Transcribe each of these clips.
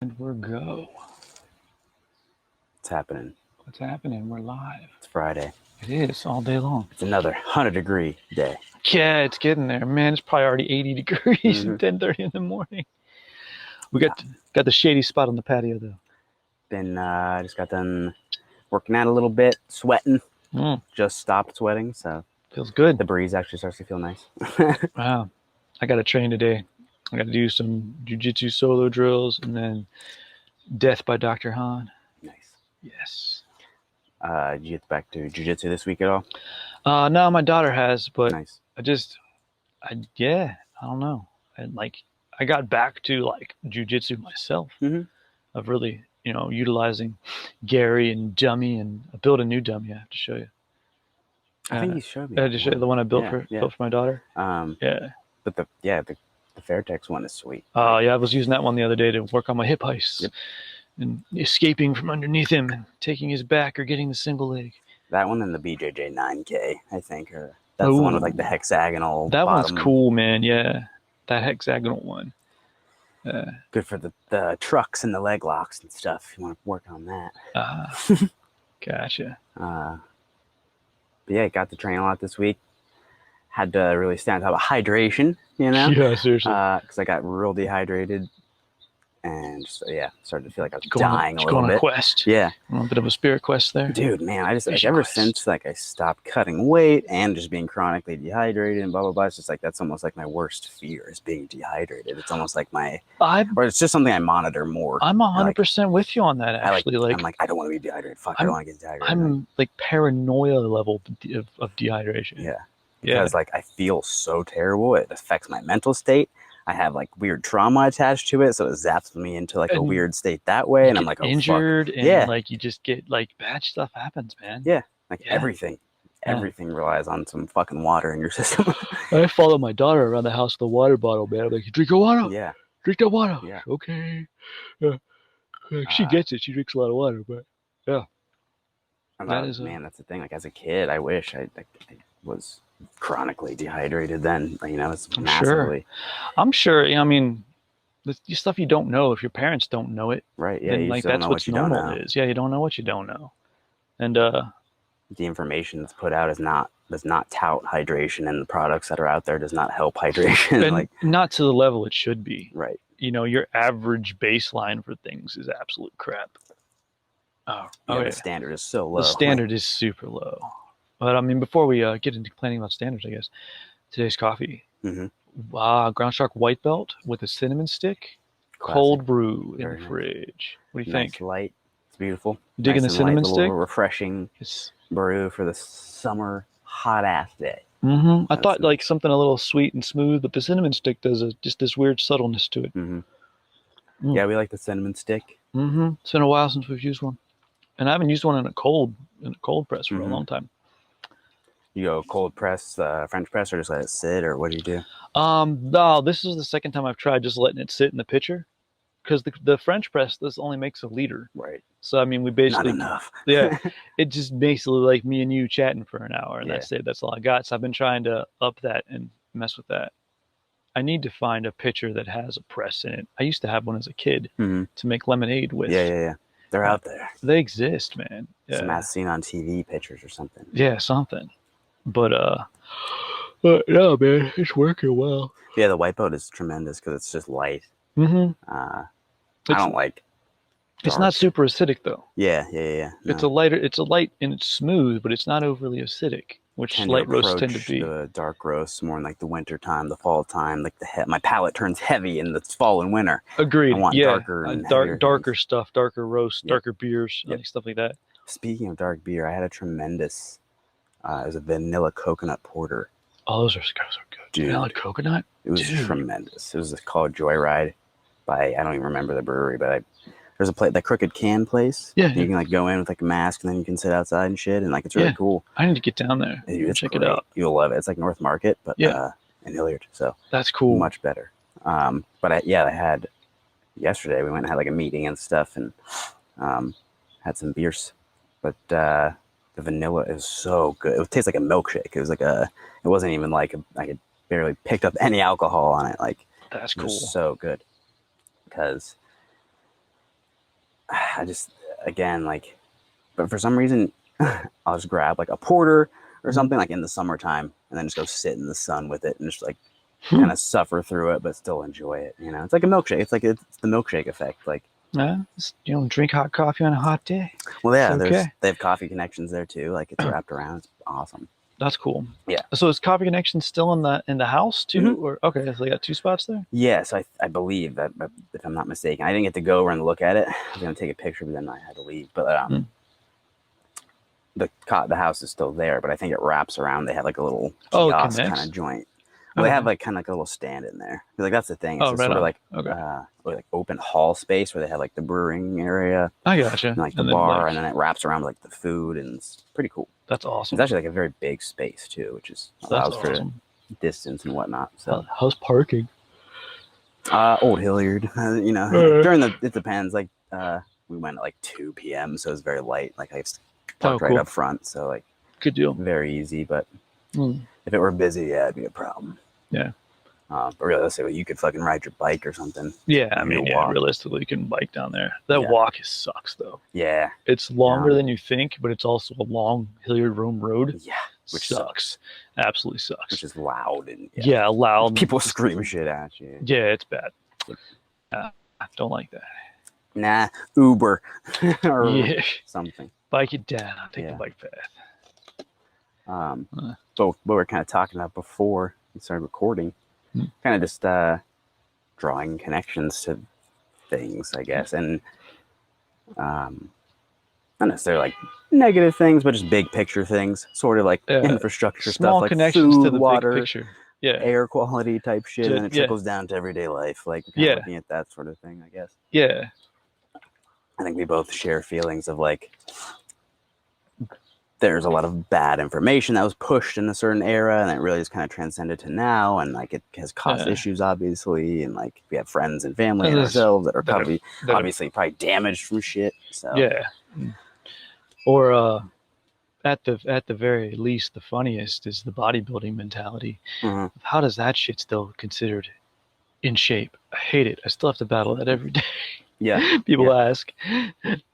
And we're go. What's happening? What's happening? We're live. It's Friday. It is all day long. It's another 100-degree day. Yeah, it's getting there. Man, it's probably already 80 degrees at 10:30 in the morning. We got the shady spot on the patio though. Just got done working out a little bit, sweating. Just stopped sweating, so feels good. The breeze actually starts to feel nice. Wow. I got to train today. I got to do some jiu-jitsu solo drills and then Death by Dr. Han. Nice. Yes. Did you get back to jiu-jitsu this week at all? No, my daughter has, but nice. I don't know. I got back to like jiu-jitsu myself of really, utilizing Gary and dummy, and I built a new dummy I have to show you. I think you showed me. I just the one I built for my daughter. But the Fairtex one is sweet. Oh yeah, I was using that one the other day to work on my hip heists and escaping from underneath him and taking his back or getting the single leg. That one and the BJJ 9K, I think, that's the one with like the hexagonal. That bottom. One's cool, man. Yeah, that hexagonal one. Good for the trucks and the leg locks and stuff. You want to work on that. Gotcha. But yeah, got to train a lot this week. Had to really stand on top of hydration, Yeah, seriously. Because I got real dehydrated. And just, started to feel like I was dying a little bit. Going on a quest. Yeah. A bit of a spirit quest there. Dude, man, I just, ever since, I stopped cutting weight and just being chronically dehydrated and blah, blah, blah, it's just, that's almost, my worst fear is being dehydrated. It's almost or it's just something I monitor more. I'm 100% with you on that, actually. I'm I don't want to be dehydrated. I don't want to get dehydrated. I'm, paranoia level of dehydration. Yeah. Because, I feel so terrible. It affects my mental state. I have weird trauma attached to it, so it zaps me into a weird state that way, and I'm oh, injured, fuck. And you just get bad stuff happens, man. Yeah, everything relies on some fucking water in your system. I follow my daughter around the house with a water bottle, man. I'm like, you drink your water? Yeah, drink that water. Yeah, okay. She gets it. She drinks a lot of water, but yeah. That's the thing. As a kid, I wish I was chronically dehydrated then, it's massively. I'm sure. I mean, the stuff you don't know, if your parents don't know it, right? Yeah, then, that's what normal is. Yeah, you don't know what you don't know, and the information that's put out does not tout hydration, and the products that are out there does not help hydration. And not to the level it should be. Right. Your average baseline for things is absolute crap. The standard is so low. The standard is super low. But I mean, before we get into complaining about standards, I guess today's coffee, Ground Shark White Belt with a cinnamon stick, classic. Cold brew in the fridge. What do you think? Light, it's beautiful. Digging the cinnamon stick. Little refreshing brew for the summer hot ass day. I thought something a little sweet and smooth, but the cinnamon stick does just this weird subtleness to it. Yeah, we like the cinnamon stick. It's been a while since we've used one, and I haven't used one in a cold press for a long time. You go cold press, French press, or just let it sit, or what do you do? No, this is the second time I've tried just letting it sit in the pitcher, because the French press only makes a liter. Right. So I mean, we basically not enough. Yeah, it just basically like me and you chatting for an hour, and that's it. That's all I got. So I've been trying to up that and mess with that. I need to find a pitcher that has a press in it. I used to have one as a kid to make lemonade with. Yeah. They're out there. They exist, man. Some as seen on TV pictures or something. Yeah, something. But no, man, it's working well. Yeah, the white belt is tremendous because it's just light. I don't like. It's not super acidic though. Yeah. No. It's a light and it's smooth, but it's not overly acidic, which light roasts tend to be. The dark roasts more in the winter time, the fall time. My palate turns heavy in the fall and winter. Agreed. I want darker stuff, darker roasts, darker beers, stuff like that. Speaking of dark beer, I had a tremendous. It was a vanilla coconut porter. Oh, those are good. Dude, vanilla coconut? It was tremendous. It was called Joyride by, I don't even remember the brewery, but there's a place, that Crooked Can place. Yeah. You can go in with a mask and then you can sit outside and shit. And it's really cool. I need to get down there. Check it out. You'll love it. It's like North Market, but in Hilliard. So that's cool. Much better. But I had yesterday, we went and had a meeting and stuff and had some beers. But the vanilla is so good. It tastes like a milkshake. It was it wasn't even I could barely picked up any alcohol on it. That's cool. It was so good. Because I just, again, like, but for some reason, I'll just grab like a porter or something like in the summertime and then just go sit in the sun with it and just like kind of suffer through it, but still enjoy it. You know, it's like a milkshake. It's like it's the milkshake effect. Like, you know, drink hot coffee on a hot day. well, yeah, okay. they have coffee connections there too. Like it's wrapped around. It's awesome. That's cool. Yeah. So is Coffee Connection still in the house too, or okay? So they got 2 spots there. Yeah, so I believe that, if I'm not mistaken, I didn't get to go over and look at it. I was gonna take a picture, but then I had to leave. But the house is still there, but I think it wraps around. They have like a little kiosk kind of joint. Well, they have like kind of like a little stand in there. Like that's the thing. It's sort of like like open hall space where they have like the brewing area. I gotcha. And like the bar, and then it wraps around like the food, and it's pretty cool. That's awesome. It's actually like a very big space too, which is allows for distance and whatnot. So how's parking? Old Hilliard, you know, during it depends. Like we went at like 2 p.m., so it's very light. Like I parked right up front, so like good deal, very easy. But if it were busy, yeah, it'd be a problem. Yeah. But really, let's say you could fucking ride your bike or something. Yeah, I mean, realistically, you can bike down there. That walk sucks though. Yeah, it's longer than you think, but it's also a long Hilliard Road. Yeah, which sucks. Absolutely sucks. Which is loud and loud. People scream shit at you. Yeah, it's bad. I don't like that. Nah, Uber or something. Bike it down. Take the bike path. So what we were kind of talking about before we started recording, kind of just drawing connections to things, I guess, and not necessarily like negative things, but just big picture things, sort of like infrastructure small stuff, like connections food, to the water, big picture, air quality type shit, and then it trickles down to everyday life, like kind of looking at that sort of thing, I guess. Yeah, I think we both share feelings of like there's a lot of bad information that was pushed in a certain era, and it really just kind of transcended to now, and like it has caused issues, obviously, and like we have friends and family and ourselves that are probably obviously damaged from shit. So or at the very least, the funniest is the bodybuilding mentality. How does that shit still considered in shape? I hate it. I still have to battle that every day. Yeah, people ask,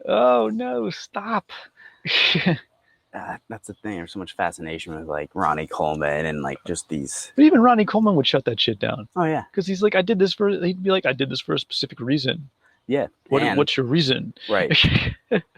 "Oh no, stop." That's the thing. There's so much fascination with like Ronnie Coleman and like just these. But even Ronnie Coleman would shut that shit down. Oh yeah, because he's like, he'd be like, I did this for a specific reason. Yeah. What's your reason? Right.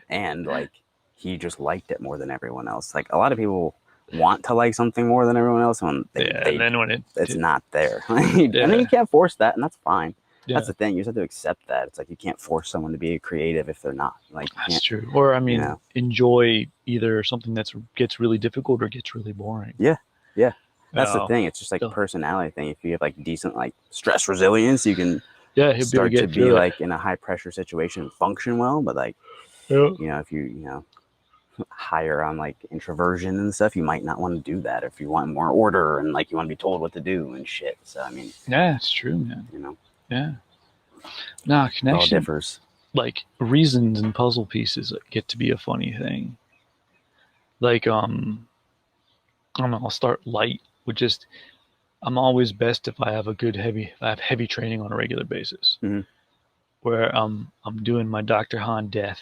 And like he just liked it more than everyone else. Like a lot of people want to like something more than everyone else when and then when it's not there. And then you can't force that, and that's fine. That's the thing. You just have to accept that. It's like you can't force someone to be creative if they're not. Like that's true. Or I mean, enjoy either something that gets really difficult or gets really boring. Yeah, yeah. That's the thing. It's just like a personality thing. If you have like decent like stress resilience, you can start to be like in a high pressure situation and function well. But like you know, if you higher on like introversion and stuff, you might not want to do that. If you want more order and like you want to be told what to do and shit. So I mean, yeah, it's true, man. You know. Yeah. Nah, connection all differs. Like reasons and puzzle pieces get to be a funny thing. Like I don't know, I'll start light with just I'm always best if I have heavy training on a regular basis. Where I'm doing my Dr. Han death.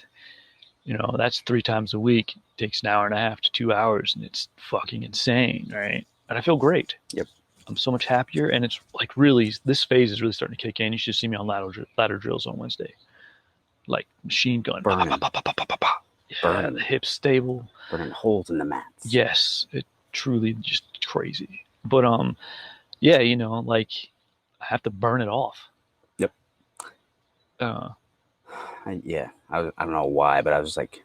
You know, that's 3 times a week. It takes an hour and a half to 2 hours, and it's fucking insane, right? And I feel great. Yep. I'm so much happier, and it's like really, this phase is really starting to kick in. You should see me on ladder drills on Wednesday. Like machine gun. Burning. Yeah, the hips stable. Burning holes in the mats. Yes, it truly just crazy. But yeah, you know, like I have to burn it off. Yep. Yeah, I don't know why, but I was just like,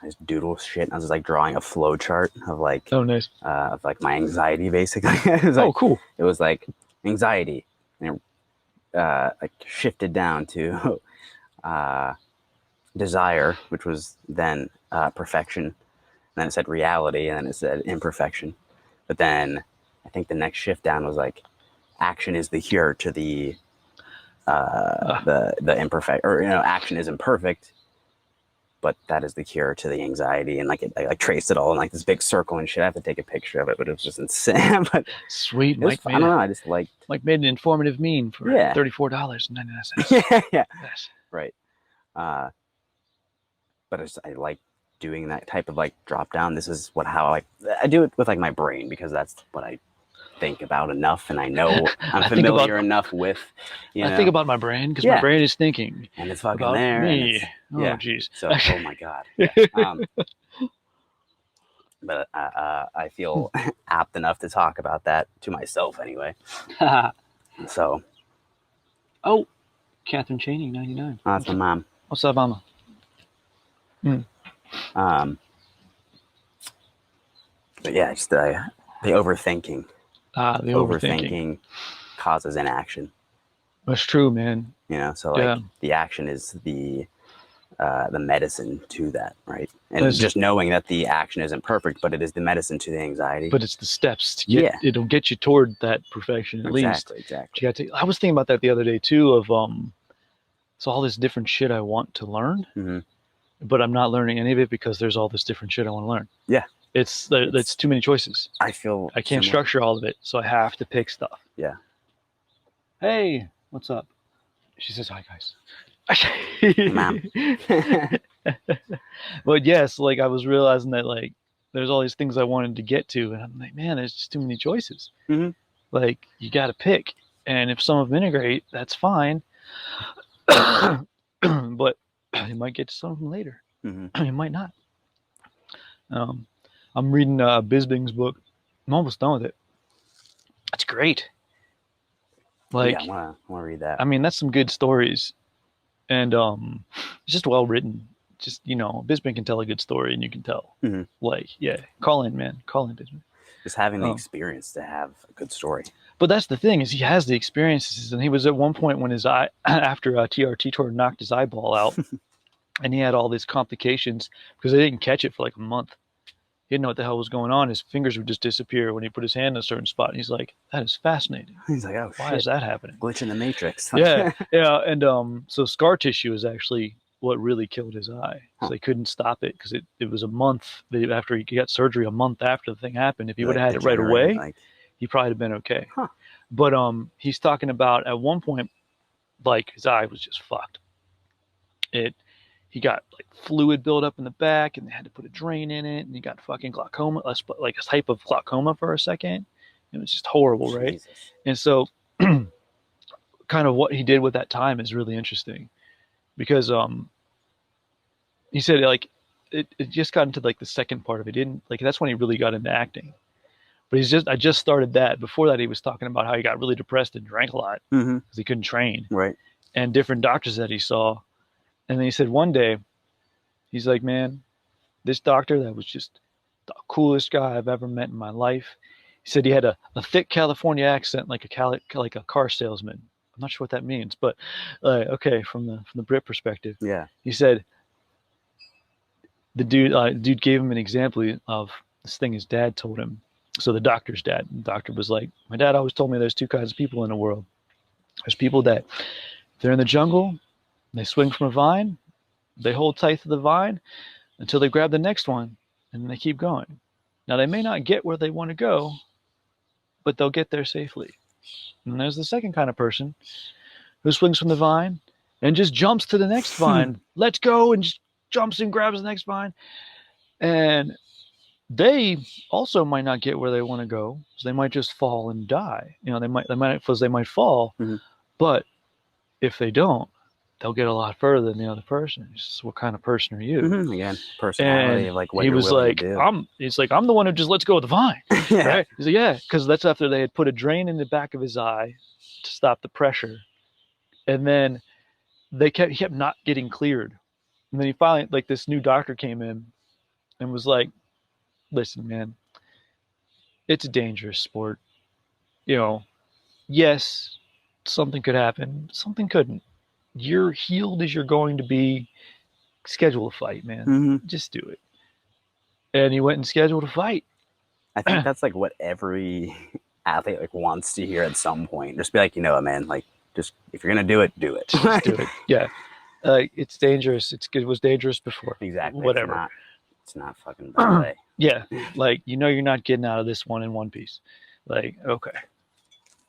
I just doodle shit. And I was just like drawing a flow chart of like, nice. Of like my anxiety basically. It was like, cool. It was like anxiety, and like shifted down to desire, which was then perfection. And then it said reality, and then it said imperfection. But then I think the next shift down was like action is the cure to the imperfect, or action is imperfect, but that is the cure to the anxiety. And like I like traced it all in like this big circle and shit. I have to take a picture of it, but it was just insane. But sweet, Mike. I don't know. I just made an informative meme for $34.99. Yeah. Yes. Right. but I like doing that type of like drop down. This is how I do it with like my brain, because that's what I think about enough, and I know I'm familiar enough with, I think about my brain because my Yeah. brain is thinking and it's fucking about there, and me. it's Oh, jeez. So, oh my god, yeah. But I feel apt enough to talk about that to myself anyway. So, oh, Catherine Chaney, 99. that's my mom. What's up, mama? But yeah, just the overthinking. The overthinking causes inaction. That's true, man. You know, so like the action is the medicine to that, right? And just knowing that the action isn't perfect, but it is the medicine to the anxiety. But it's the steps to get. It'll get you toward that perfection at least. Exactly. You got to. I was thinking about that the other day too. Of so all this different shit I want to learn, but I'm not learning any of it because there's all this different shit I want to learn. Yeah. It's too many choices. I feel I can't structure all of it, so I have to pick stuff. Yeah. Hey, what's up? She says, hi, guys. Ma'am. But yes, like I was realizing that like there's all these things I wanted to get to, and I'm like, man, there's just too many choices. Like you got to pick, and if some of them integrate, that's fine. But you might get to some of them later. You might not. I'm reading Bisping's book. I'm almost done with it. It's great. Like, yeah, I want to read that. I mean, that's some good stories, and it's just well written. Just Bisping can tell a good story, and you can tell. Like, yeah, call in, man, call in, Bisping. Just having the experience to have a good story. But that's the thing, is he has the experiences, and he was at one point when his eye, after a TRT tour, knocked his eyeball out, and he had all these complications because they didn't catch it for like a month. He didn't know what the hell was going on. His fingers would just disappear when he put his hand in a certain spot. And he's like, that is fascinating. He's like, oh, why is that happening? Glitch in the matrix. Yeah. And so scar tissue is actually what really killed his eye. So they couldn't stop it because it was a month after he got surgery, a month after the thing happened. If he would have had it right away, he probably would have been okay. But he's talking about at one point, like his eye was just fucked. He got like fluid buildup in the back, and they had to put a drain in it, and he got fucking glaucoma, like a type of glaucoma for a second. It was just horrible, right? Jesus. And so kind of what he did with that time is really interesting, because he said like it just got into like the second part of it. Didn't like that's when he really got into acting. But I just started that. Before that, he was talking about how he got really depressed and drank a lot because he couldn't train. Right. And different doctors that he saw. And then he said one day, he's like, man, this doctor that was just the coolest guy I've ever met in my life. He said he had a thick California accent, like a car salesman. I'm not sure what that means, but okay, from the Brit perspective. Yeah. He said the dude gave him an example of this thing his dad told him. So the doctor's dad. The doctor was like, my dad always told me there's two kinds of people in the world. There's people that they're in the jungle. They swing from a vine, they hold tight to the vine until they grab the next one, and they keep going. Now, they may not get where they want to go, but they'll get there safely. And there's the second kind of person who swings from the vine and just jumps to the next vine, lets go, and just jumps and grabs the next vine. And they also might not get where they want to go, so they might just fall and die. They might fall, but if they don't, they'll get a lot further than the other person. It's just, what kind of person are you? Again, personality, of like what he you're was willing like, to do. I'm the one who just lets go of the vine. Yeah. Right? He's like, yeah, because that's after they had put a drain in the back of his eye to stop the pressure, and then he kept not getting cleared, and then he finally, like, this new doctor came in and was like, listen, man, it's a dangerous sport. Yes, something could happen, something couldn't. You're healed as you're going to be. Schedule a fight, man. Just do it. And he went and scheduled a fight. I think that's like what every athlete like wants to hear at some point. Just be like, man, like, just if you're gonna do it, do it. Just do it. Yeah. It's dangerous. It was dangerous before. Exactly. Whatever. It's not fucking ballet. Yeah. Like, you're not getting out of this one in one piece. Like, okay.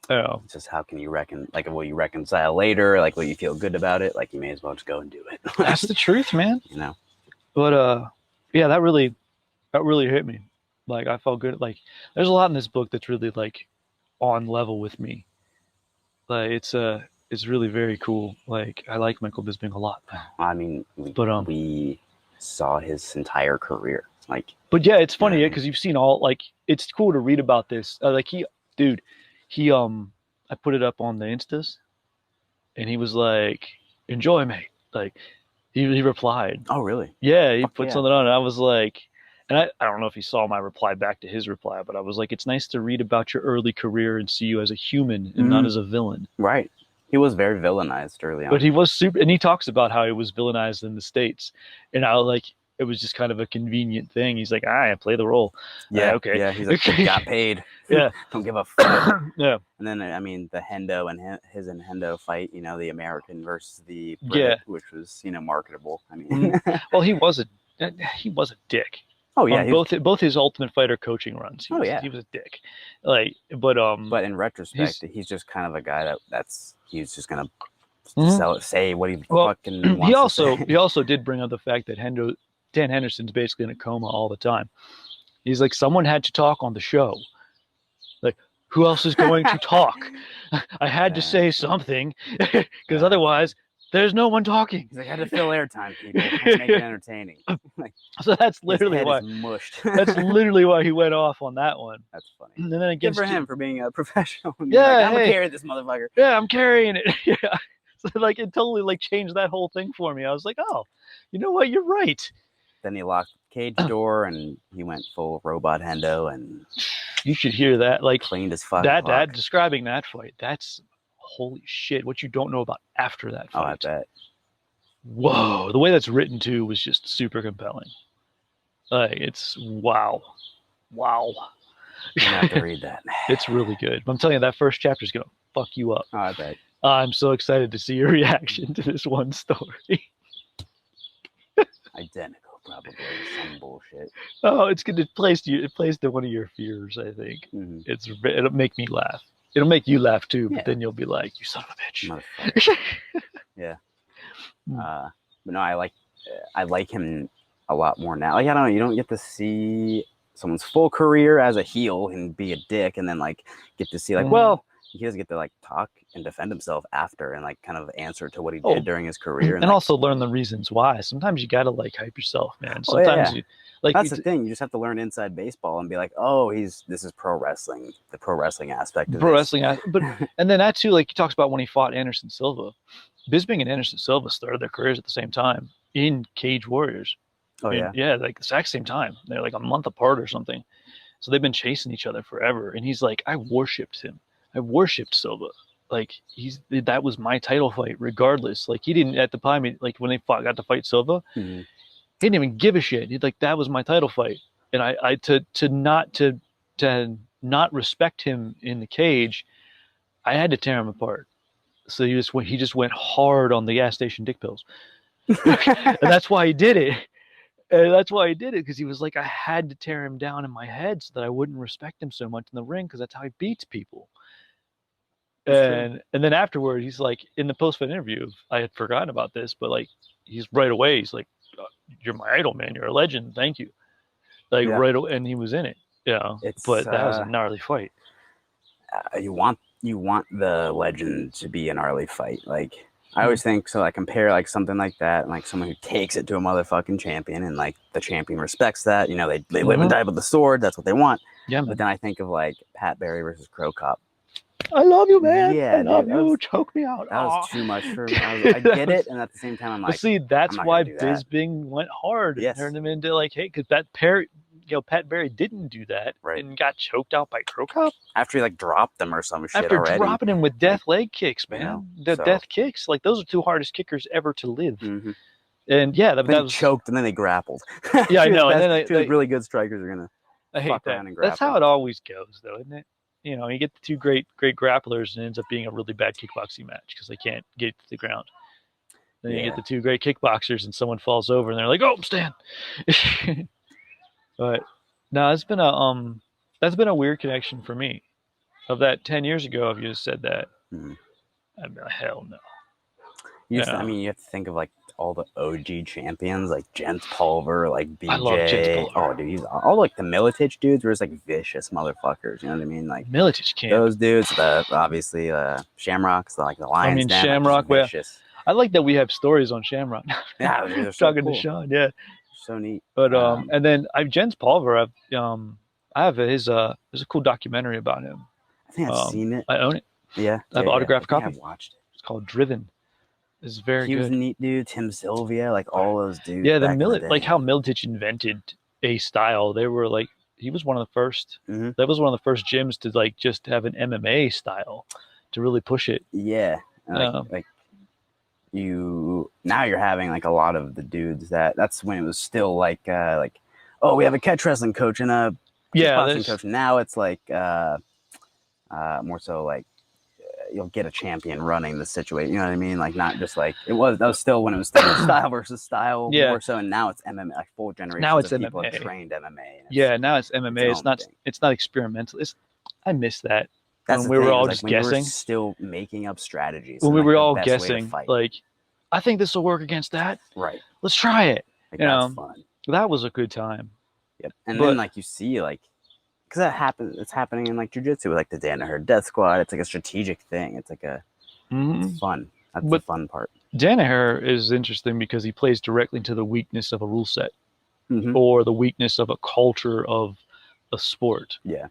Oh. It's just how can you will you reconcile later? Like, will you feel good about it? Like, you may as well just go and do it. That's the truth, man. But yeah, that really hit me. Like I felt good. Like there's a lot in this book that's really like on level with me. Like it's really very cool. Like I like Michael Bisping a lot now. I mean, But we saw his entire career. Like, but yeah, it's you know what funny I mean? because you've seen all like it's cool to read about this. Like dude, he I put it up on the Instas and he was like, "Enjoy, mate." Like he replied, Oh, really? yeah, he Fuck put yeah. something on. And I was like, and I don't know if he saw my reply back to his reply, but I was like, it's nice to read about your early career and see you as a human and not Mm, as a villain. right. He was very villainized early But on. he was super, and he talks about how he was villainized in the States and how like it was just kind of a convenient thing. He's like, I play the role. Yeah, Okay. yeah. He's like, Okay. got paid. Yeah. Don't give a fuck. Yeah. And then, I mean, the Hendo and his and Hendo fight, the American versus the Yeah. Brit, which was, marketable. I mean, Mhm. Well, he was a dick oh, yeah. on both his Ultimate Fighter coaching runs. Oh, yeah. He was a dick. Like, but But in retrospect, he's he's just kind of a guy he's just going to mhm. say what he Well, fucking wants to say. he also did bring up the fact that Dan Henderson's basically in a coma all the time. He's like, someone had to talk on the show. Like, who else is going to talk? I had to say That's funny. something because That's otherwise, funny. there's no one talking. He's like, I had to fill airtime, people. I had to make it entertaining. Like, So that's his literally head is why. mushed. That's literally why he went off on that one. That's funny. And then Good for against, him for being a professional and being like, yeah, I'm gonna hey, carry this motherfucker. yeah, I'm carrying it. Yeah. So like it totally like changed that whole thing for me. I was like, oh, you know what? You're right. Then he locked the cage door and he went full robot Hendo and You should hear that. Like cleaned his fucking that clock. describing that fight. That's holy shit. What you don't know about after that Oh, I fight. bet. Whoa, the way that's written too was just super compelling. Like it's wow, wow. I'm gonna have to read that. It's really good. I'm telling you, that first chapter is gonna fuck you up. Oh, I bet. I'm so excited to see your reaction to this one story. Identical, probably some bullshit. Oh, it's gonna place you. It plays to one of your fears. I think Mm-hmm. it'll make me laugh. It'll make you laugh too, but Yeah, then you'll be like, "You son of a bitch." motherfucker. Yeah. But no, I like him a lot more now. Like, I don't know, you don't get to see someone's full career as a heel and be a dick, and then like get to see like, well, he doesn't get to like talk and defend himself after and like kind of answer to what he did during his career and like, also learn the reasons why. Sometimes you gotta like hype yourself, man. oh yeah, Sometimes yeah. you like That's the thing. You just have to learn inside baseball and be like, oh, this is pro wrestling, the pro wrestling aspect of pro this. wrestling, but and then that too, like he talks about when he fought Anderson Silva. Bisping and Anderson Silva started their careers at the same time in Cage Warriors. Oh yeah, Yeah, like the exact same time. They're like a month apart or something. So they've been chasing each other forever. And he's like, I worshipped him. I worshipped Silva. Like that was my title fight, regardless. Like he didn't at the time. Like when they got to fight Silva, mm-hmm. he didn't even give a shit. He'd like that was my title fight. And I to not respect him in the cage, I had to tear him apart. So he just went hard on the gas station dick pills, and that's why he did it. And that's why he did it because he was like, I had to tear him down in my head so that I wouldn't respect him so much in the ring because that's how he beats people. And then afterward, he's like in the post fight interview, I had forgotten about this, but like he's right away, he's like, "You're my idol, man. You're a legend. Thank you." Like Yeah. right away, and he was in it. Yeah, but that was a gnarly fight. You want the legend to be an gnarly fight. Like I always think so. I compare like something like that, and like someone who takes it to a motherfucking champion, and like the champion respects that. They live and die with the sword. That's what they want. Yeah, man. But then I think of like Pat Barry versus CroCop. I love you, man. Yeah, I love dude, you. Choke me out. That was too much for me. I get it, and at the same time, I'm like, see, that's why that. Bisping went hard and Yes. turned him into like, hey, because Pat Barry didn't do that and got choked out by CroCop after he like dropped him or some shit after already. dropping him with death leg kicks, man. The death kicks, like those are two hardest kickers ever to live. Mm-hmm. And yeah, that was choked, and then they grappled. Yeah, I know. And then two really good strikers are gonna fuck around and grapple. That's how it always goes, though, isn't it? You know, you get the two great grapplers, and it ends up being a really bad kickboxing match because they can't get to the ground. Then you get the two great kickboxers, and someone falls over, and they're like, "Oh, stand." But no, that's been a weird connection for me. Of that 10 years ago, if you just said that, I'd be like, hell no. I mean, you have to think of like all the OG champions, like Jens Pulver, like I love Jens BJ. Pulver. Oh, dude, he's all like the Militich dudes were just like vicious motherfuckers. You know what I mean? Like Militich camp. those dudes. The obviously Shamrocks, like the Lions. Shamrock. Like, vicious. I like that we have stories on Shamrock. Yeah, they're so Talking cool. to Sean, yeah, so neat. but and then I've Jens Pulver. I have his there's a cool documentary about him. I think I've seen it. I own it. Yeah, I have an autographed copy. I've watched it. It's called Driven. It's very good. He was a neat dude. Tim Sylvia, like all those dudes. Yeah, like how Militich invented a style. They were like, he was one of the first. Mm-hmm. That was one of the first gyms to like just have an MMA style to really push it. Yeah, like you now you're having like a lot of the dudes that's when it was still like oh, we have a catch wrestling coach and a kickboxing coach. Now it's like more so like you'll get a champion running the situation. You know what I mean? Like not just like that was still when it was still style versus style more so, and now it's MMA. Like full generation. Now it's people have trained MMA. Yeah, now it's MMA. It's not experimental. I miss that. When we were all just guessing, we were still making up strategies. When we were all guessing, like, I think this will work against that. Right. Let's try it. Like, that's fun. That was a good time. Yep. And then like you see like, because that happens. It's happening in like jiu-jitsu with like the Danaher Death Squad. It's like a strategic thing. It's like it's fun. That's the fun part. Danaher is interesting because he plays directly into the weakness of a rule set or the weakness of a culture of a sport. Yeah.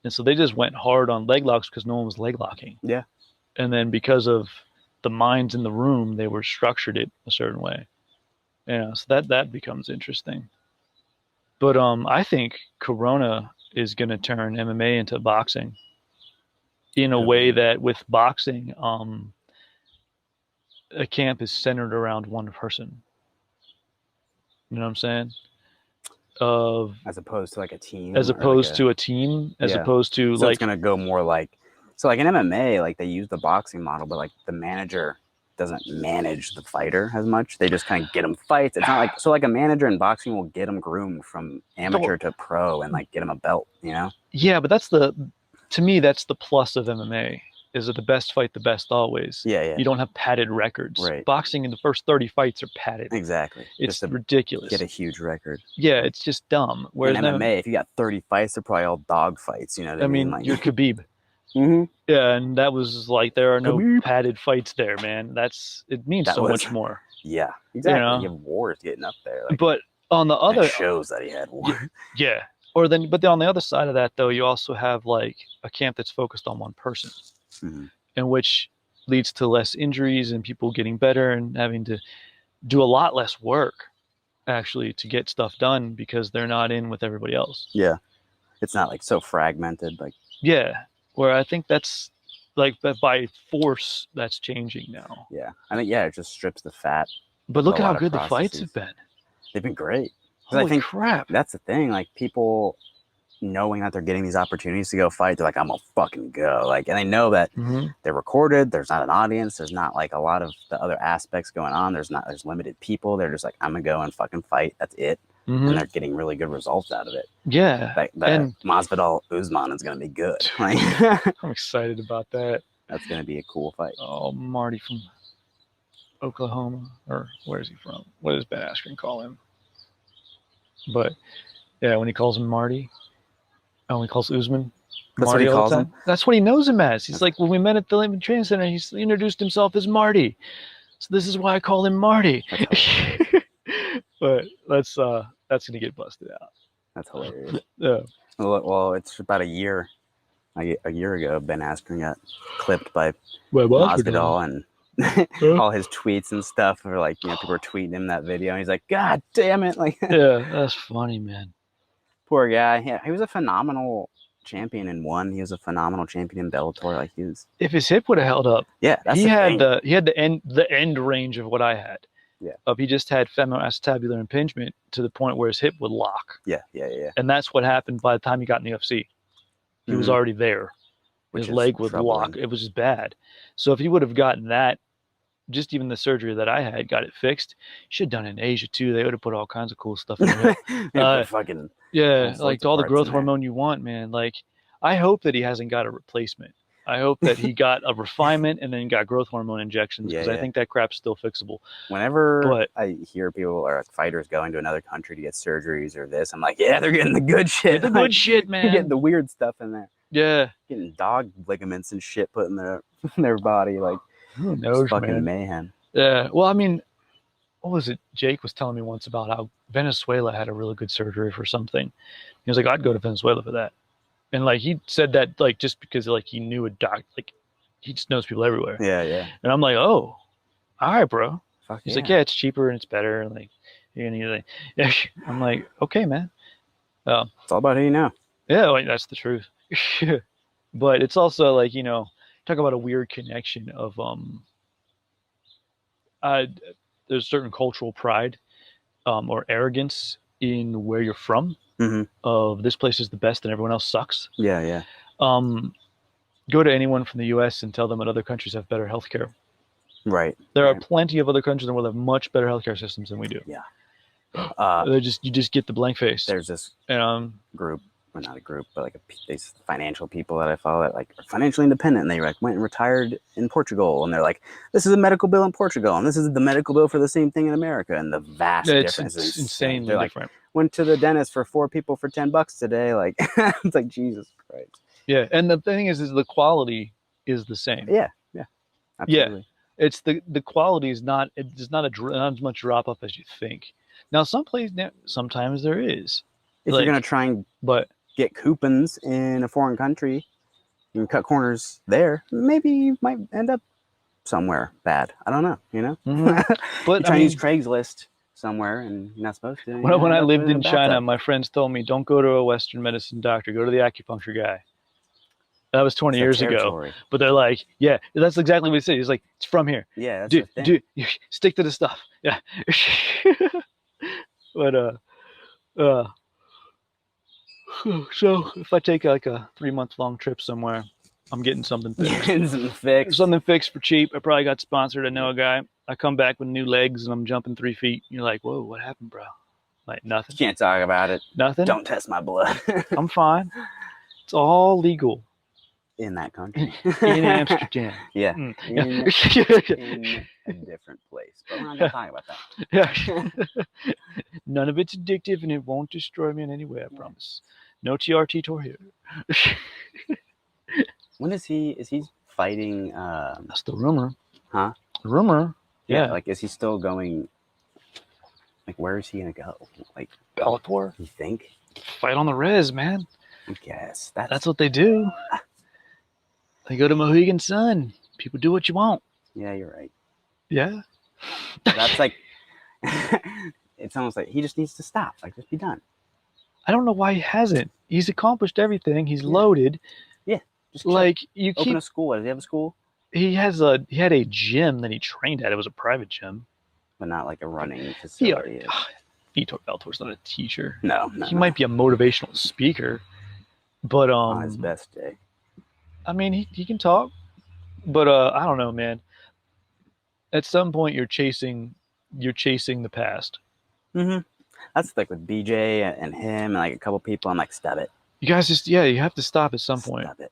And so they just went hard on leg locks because no one was leg locking. Yeah. And then because of the minds in the room, they were structured it a certain way. Yeah, so that becomes interesting. But I think Corona is going to turn MMA into boxing in a way that with boxing, a camp is centered around one person. You know what I'm saying? As opposed to like a team. As opposed to a team. As opposed to so it's going to go more like, so like in MMA, like they use the boxing model, but like the manager doesn't manage the fighter as much. They just kind of get them fights. It's not like, so like a manager in boxing will get them groomed from amateur to pro and like get them a belt, you know? Yeah, but to me, that's the plus of MMA. Is that the best fight the best always? Yeah. You don't have padded records. Right. Boxing in the first 30 fights are padded. Exactly. It's ridiculous. Get a huge record. Yeah, it's just dumb. Whereas in MMA, if you got 30 fights, they're probably all dog fights. You know what I mean? Like, you're Khabib. Mm-hmm. Yeah, and that was like, there are no padded fights there, man. It means so much more. Yeah, exactly. You have wars getting up there. Like, but on the other shows that he had war. Yeah. But then on the other side of that, though, you also have like a camp that's focused on one person. Mm-hmm. And which leads to less injuries and people getting better and having to do a lot less work actually to get stuff done because they're not in with everybody else. Yeah. It's not like so fragmented. Like, yeah. Where I think that's like by force that's changing now. Yeah. I think, it just strips the fat. But look at how good the fights have been. They've been great. Holy crap. That's the thing. Like people knowing that they're getting these opportunities to go fight, they're like, I'm gonna fucking go. Like, and they know that they're recorded, there's not an audience, there's not like a lot of the other aspects going on, there's limited people, they're just like, I'm gonna go and fucking fight, that's it. And they're getting really good results out of it. Yeah. Like and Masvidal Usman is gonna be good. Like, I'm excited about that. That's gonna be a cool fight. Oh, Marty from Oklahoma, or where is he from? What does Ben Askren call him? But yeah, when he calls him Marty, when he calls Usman, that's Marty what he calls him. That's what he knows him as. He's like, when we met at the Lincoln Training Center, he's introduced himself as Marty. So this is why I call him Marty. But that's gonna get busted out. That's hilarious. Yeah. Well, it's about a year ago. Ben Askren got clipped by Masvidal and all his tweets and stuff were like, people were tweeting him that video, and he's like, God damn it! Like, yeah, that's funny, man. Poor guy. Yeah, he was a phenomenal champion in one. He was a phenomenal champion in Bellator. Like, he was. If his hip would have held up, that's he had the end range of what I had. Yeah. He just had femoroacetabular impingement to the point where his hip would lock. Yeah. And that's what happened by the time he got in the UFC. He was already there. His leg would lock. It was just bad. So if he would have gotten that, just even the surgery that I had, got it fixed, should have done it in Asia too. They would have put all kinds of cool stuff in it. Like all the growth hormone you want, man. Like, I hope that he hasn't got a replacement. I hope that he got a refinement and then got growth hormone injections because I think that crap's still fixable. Whenever But I hear people or fighters going to another country to get surgeries or this, I'm like, yeah, they're getting the good shit. the good shit, man. They're getting the weird stuff in there. Yeah. Getting dog ligaments and shit put in their body. Like, who knows, fucking man. mayhem. Yeah. Well, I mean, what was it? Jake was telling me once about how Venezuela had a really good surgery for something. He was like, I'd go to Venezuela for that. And like he said that like just because like he knew a doc, like he just knows people everywhere. Yeah, yeah. And I'm like, oh, all right, bro. Fuck He's like, yeah, it's cheaper and it's better. And like, yeah. I'm like, okay, man. It's all about who you know. Yeah, like that's the truth. But it's also like, you know, talk about a weird connection of there's certain cultural pride or arrogance in where you're from. Mm-hmm. Of this place is the best and everyone else sucks. Yeah, yeah. Go to anyone from the U.S. and tell them that other countries have better healthcare. Right. There are plenty of other countries in the world that have much better healthcare systems than we do. Yeah. You just get the blank face. There's this group, well, not a group, but like these financial people that I follow that like are financially independent, and they like went and retired in Portugal, and they're like, this is a medical bill in Portugal, and this is the medical bill for the same thing in America, and the vast difference is insanely they're different. Like, went to the dentist for 4 people for $10 today. Like, it's like, Jesus Christ. Yeah, and the thing is the quality is the same. Yeah, yeah, absolutely. Yeah, it's the quality is not. It's not as much drop off as you think. Now, sometimes there is. If you're gonna try and get coupons in a foreign country, you can cut corners there. Maybe you might end up somewhere bad. I don't know. You know, but you try to use Craigslist somewhere, and you're not supposed to. When I lived in China, my friends told me, "Don't go to a Western medicine doctor. Go to the acupuncture guy." That was 20 years ago. But they're like, yeah, that's exactly what he said. He's like, it's from here. Yeah, that's dude, stick to the stuff. Yeah. But so if I take like a 3-month-long trip somewhere, I'm getting something fixed. Something fixed for cheap. I probably got sponsored. I know a guy. I come back with new legs and I'm jumping 3 feet. You're like, whoa, what happened, bro? Like nothing. You can't talk about it. Nothing. Don't test my blood. I'm fine. It's all legal. In that country. In Amsterdam. Yeah. In a different place. But we're not going to talk about that. Yeah. None of it's addictive and it won't destroy me in any way, I promise. No TRT tour here. When is he fighting? That's the rumor. Huh? The rumor. Yeah. Like, is he still going? Like, where is he going to go? Like, Bellator? You think? Fight on the res, man. I guess. That's what they do. They go to Mohegan Sun. People do what you want. Yeah, you're right. Yeah. That's like, it's almost like he just needs to stop. Like, just be done. I don't know why he hasn't. He's accomplished everything. He's loaded. Yeah. Just like you open a school. Does he have a school? He had a gym that he trained at. It was a private gym. But not like a running facility. Vitor Beltor's not a teacher. No. He might be a motivational speaker. But on his best day. I mean, he can talk, but I don't know, man. At some point, you're chasing the past. Mm-hmm. That's like with BJ and him and like a couple people. I'm like, stop it. You guys you have to stop at some point. Stop it.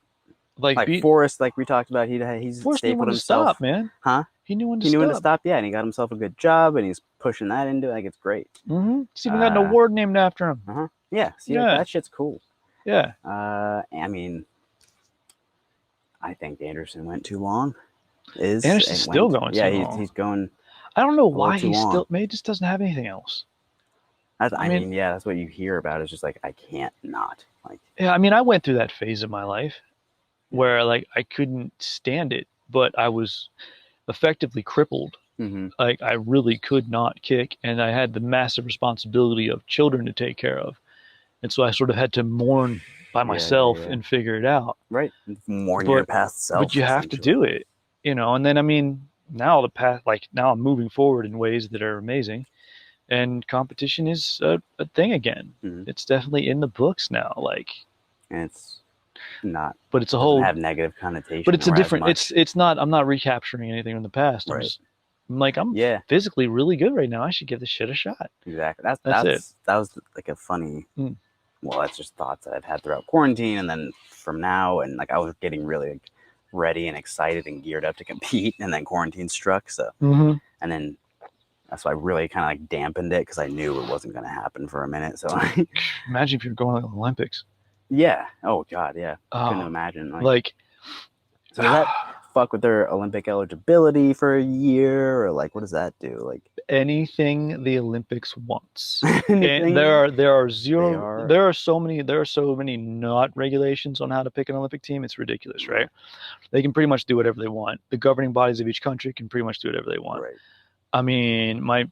Like Forrest, like we talked about, he's Forrest knew when to stop, man. Huh? He knew when to stop. Yeah, and he got himself a good job, and he's pushing that into it. Like, it's great. Mm-hmm. He's even got an award named after him. Uh-huh. Yeah. See, like, that shit's cool. Yeah. I mean, I think Anderson went too long. Anderson's still going too long. Yeah, he's going. I don't know why he just doesn't have anything else. I mean, that's what you hear about. It's just like, I can't not. Like, yeah, I mean, I went through that phase of my life where like I couldn't stand it, but I was effectively crippled. Mm-hmm. Like I really could not kick, and I had the massive responsibility of children to take care of, and so I sort of had to mourn by myself and figure it out. Right, mourn your past self. But you have to do it, And then I mean, now now I'm moving forward in ways that are amazing, and competition is a thing again. Mm-hmm. It's definitely in the books now. Like, and it's not, but it's a whole have negative connotation. But it's a different. It's not. I'm not recapturing anything from the past. Right. I'm physically really good right now. I should give this shit a shot. Exactly. That's it. That was like a funny. Well, that's just thoughts that I've had throughout quarantine, and then from now, and like I was getting really ready and excited and geared up to compete, and then quarantine struck. So, Mm-hmm. and then that's why I really kind of like dampened it because I knew it wasn't going to happen for a minute. So, Imagine if you're going to the Olympics. yeah. Oh God, yeah. Couldn't Oh, imagine. like, So does that fuck with their Olympic eligibility for a year, or like what does that do? Like anything the Olympics wants. And anything? there are so many not regulations on how to pick an Olympic team. It's ridiculous, right? They can pretty much do whatever they want. The governing bodies of each country can pretty much do whatever they want. Right. I mean, my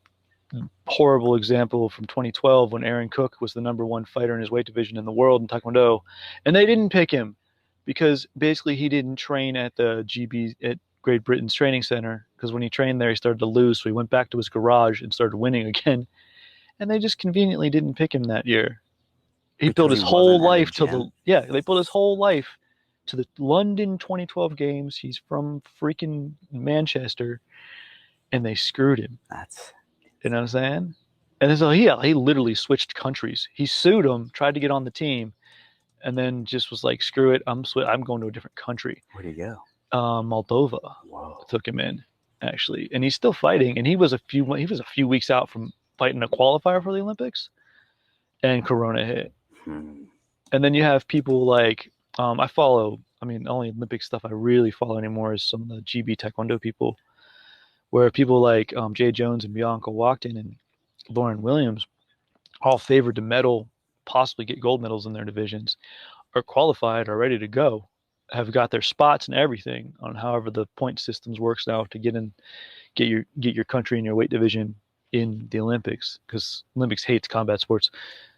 horrible example from 2012 when Aaron Cook was the #1 fighter in his weight division in the world in Taekwondo, and they didn't pick him because basically he didn't train at the GB at Great Britain's training center, because when he trained there he started to lose, so he went back to his garage and started winning again, and they just conveniently didn't pick him that year. He Because built he his whole wasn't at the life to gym? they built his whole life to the London 2012 games. He's from freaking Manchester, and they screwed him. That's You know what I'm saying? And so he literally switched countries. He sued him, tried to get on the team, and then just was like, "Screw it, I'm going to a different country." where'd he go? Moldova Whoa. took him in, actually, and he's still fighting. And he was a few weeks out from fighting a qualifier for the Olympics, and Corona hit. And then you have people like I follow. I mean, the only Olympic stuff I really follow anymore is some of the GB Taekwondo people, where people like Jay Jones and Bianca Walkden and Lauren Williams, all favored to medal, possibly get gold medals in their divisions, are qualified, are ready to go, have got their spots and everything on however the point systems works now to get your country and your weight division in the Olympics, because Olympics hates combat sports,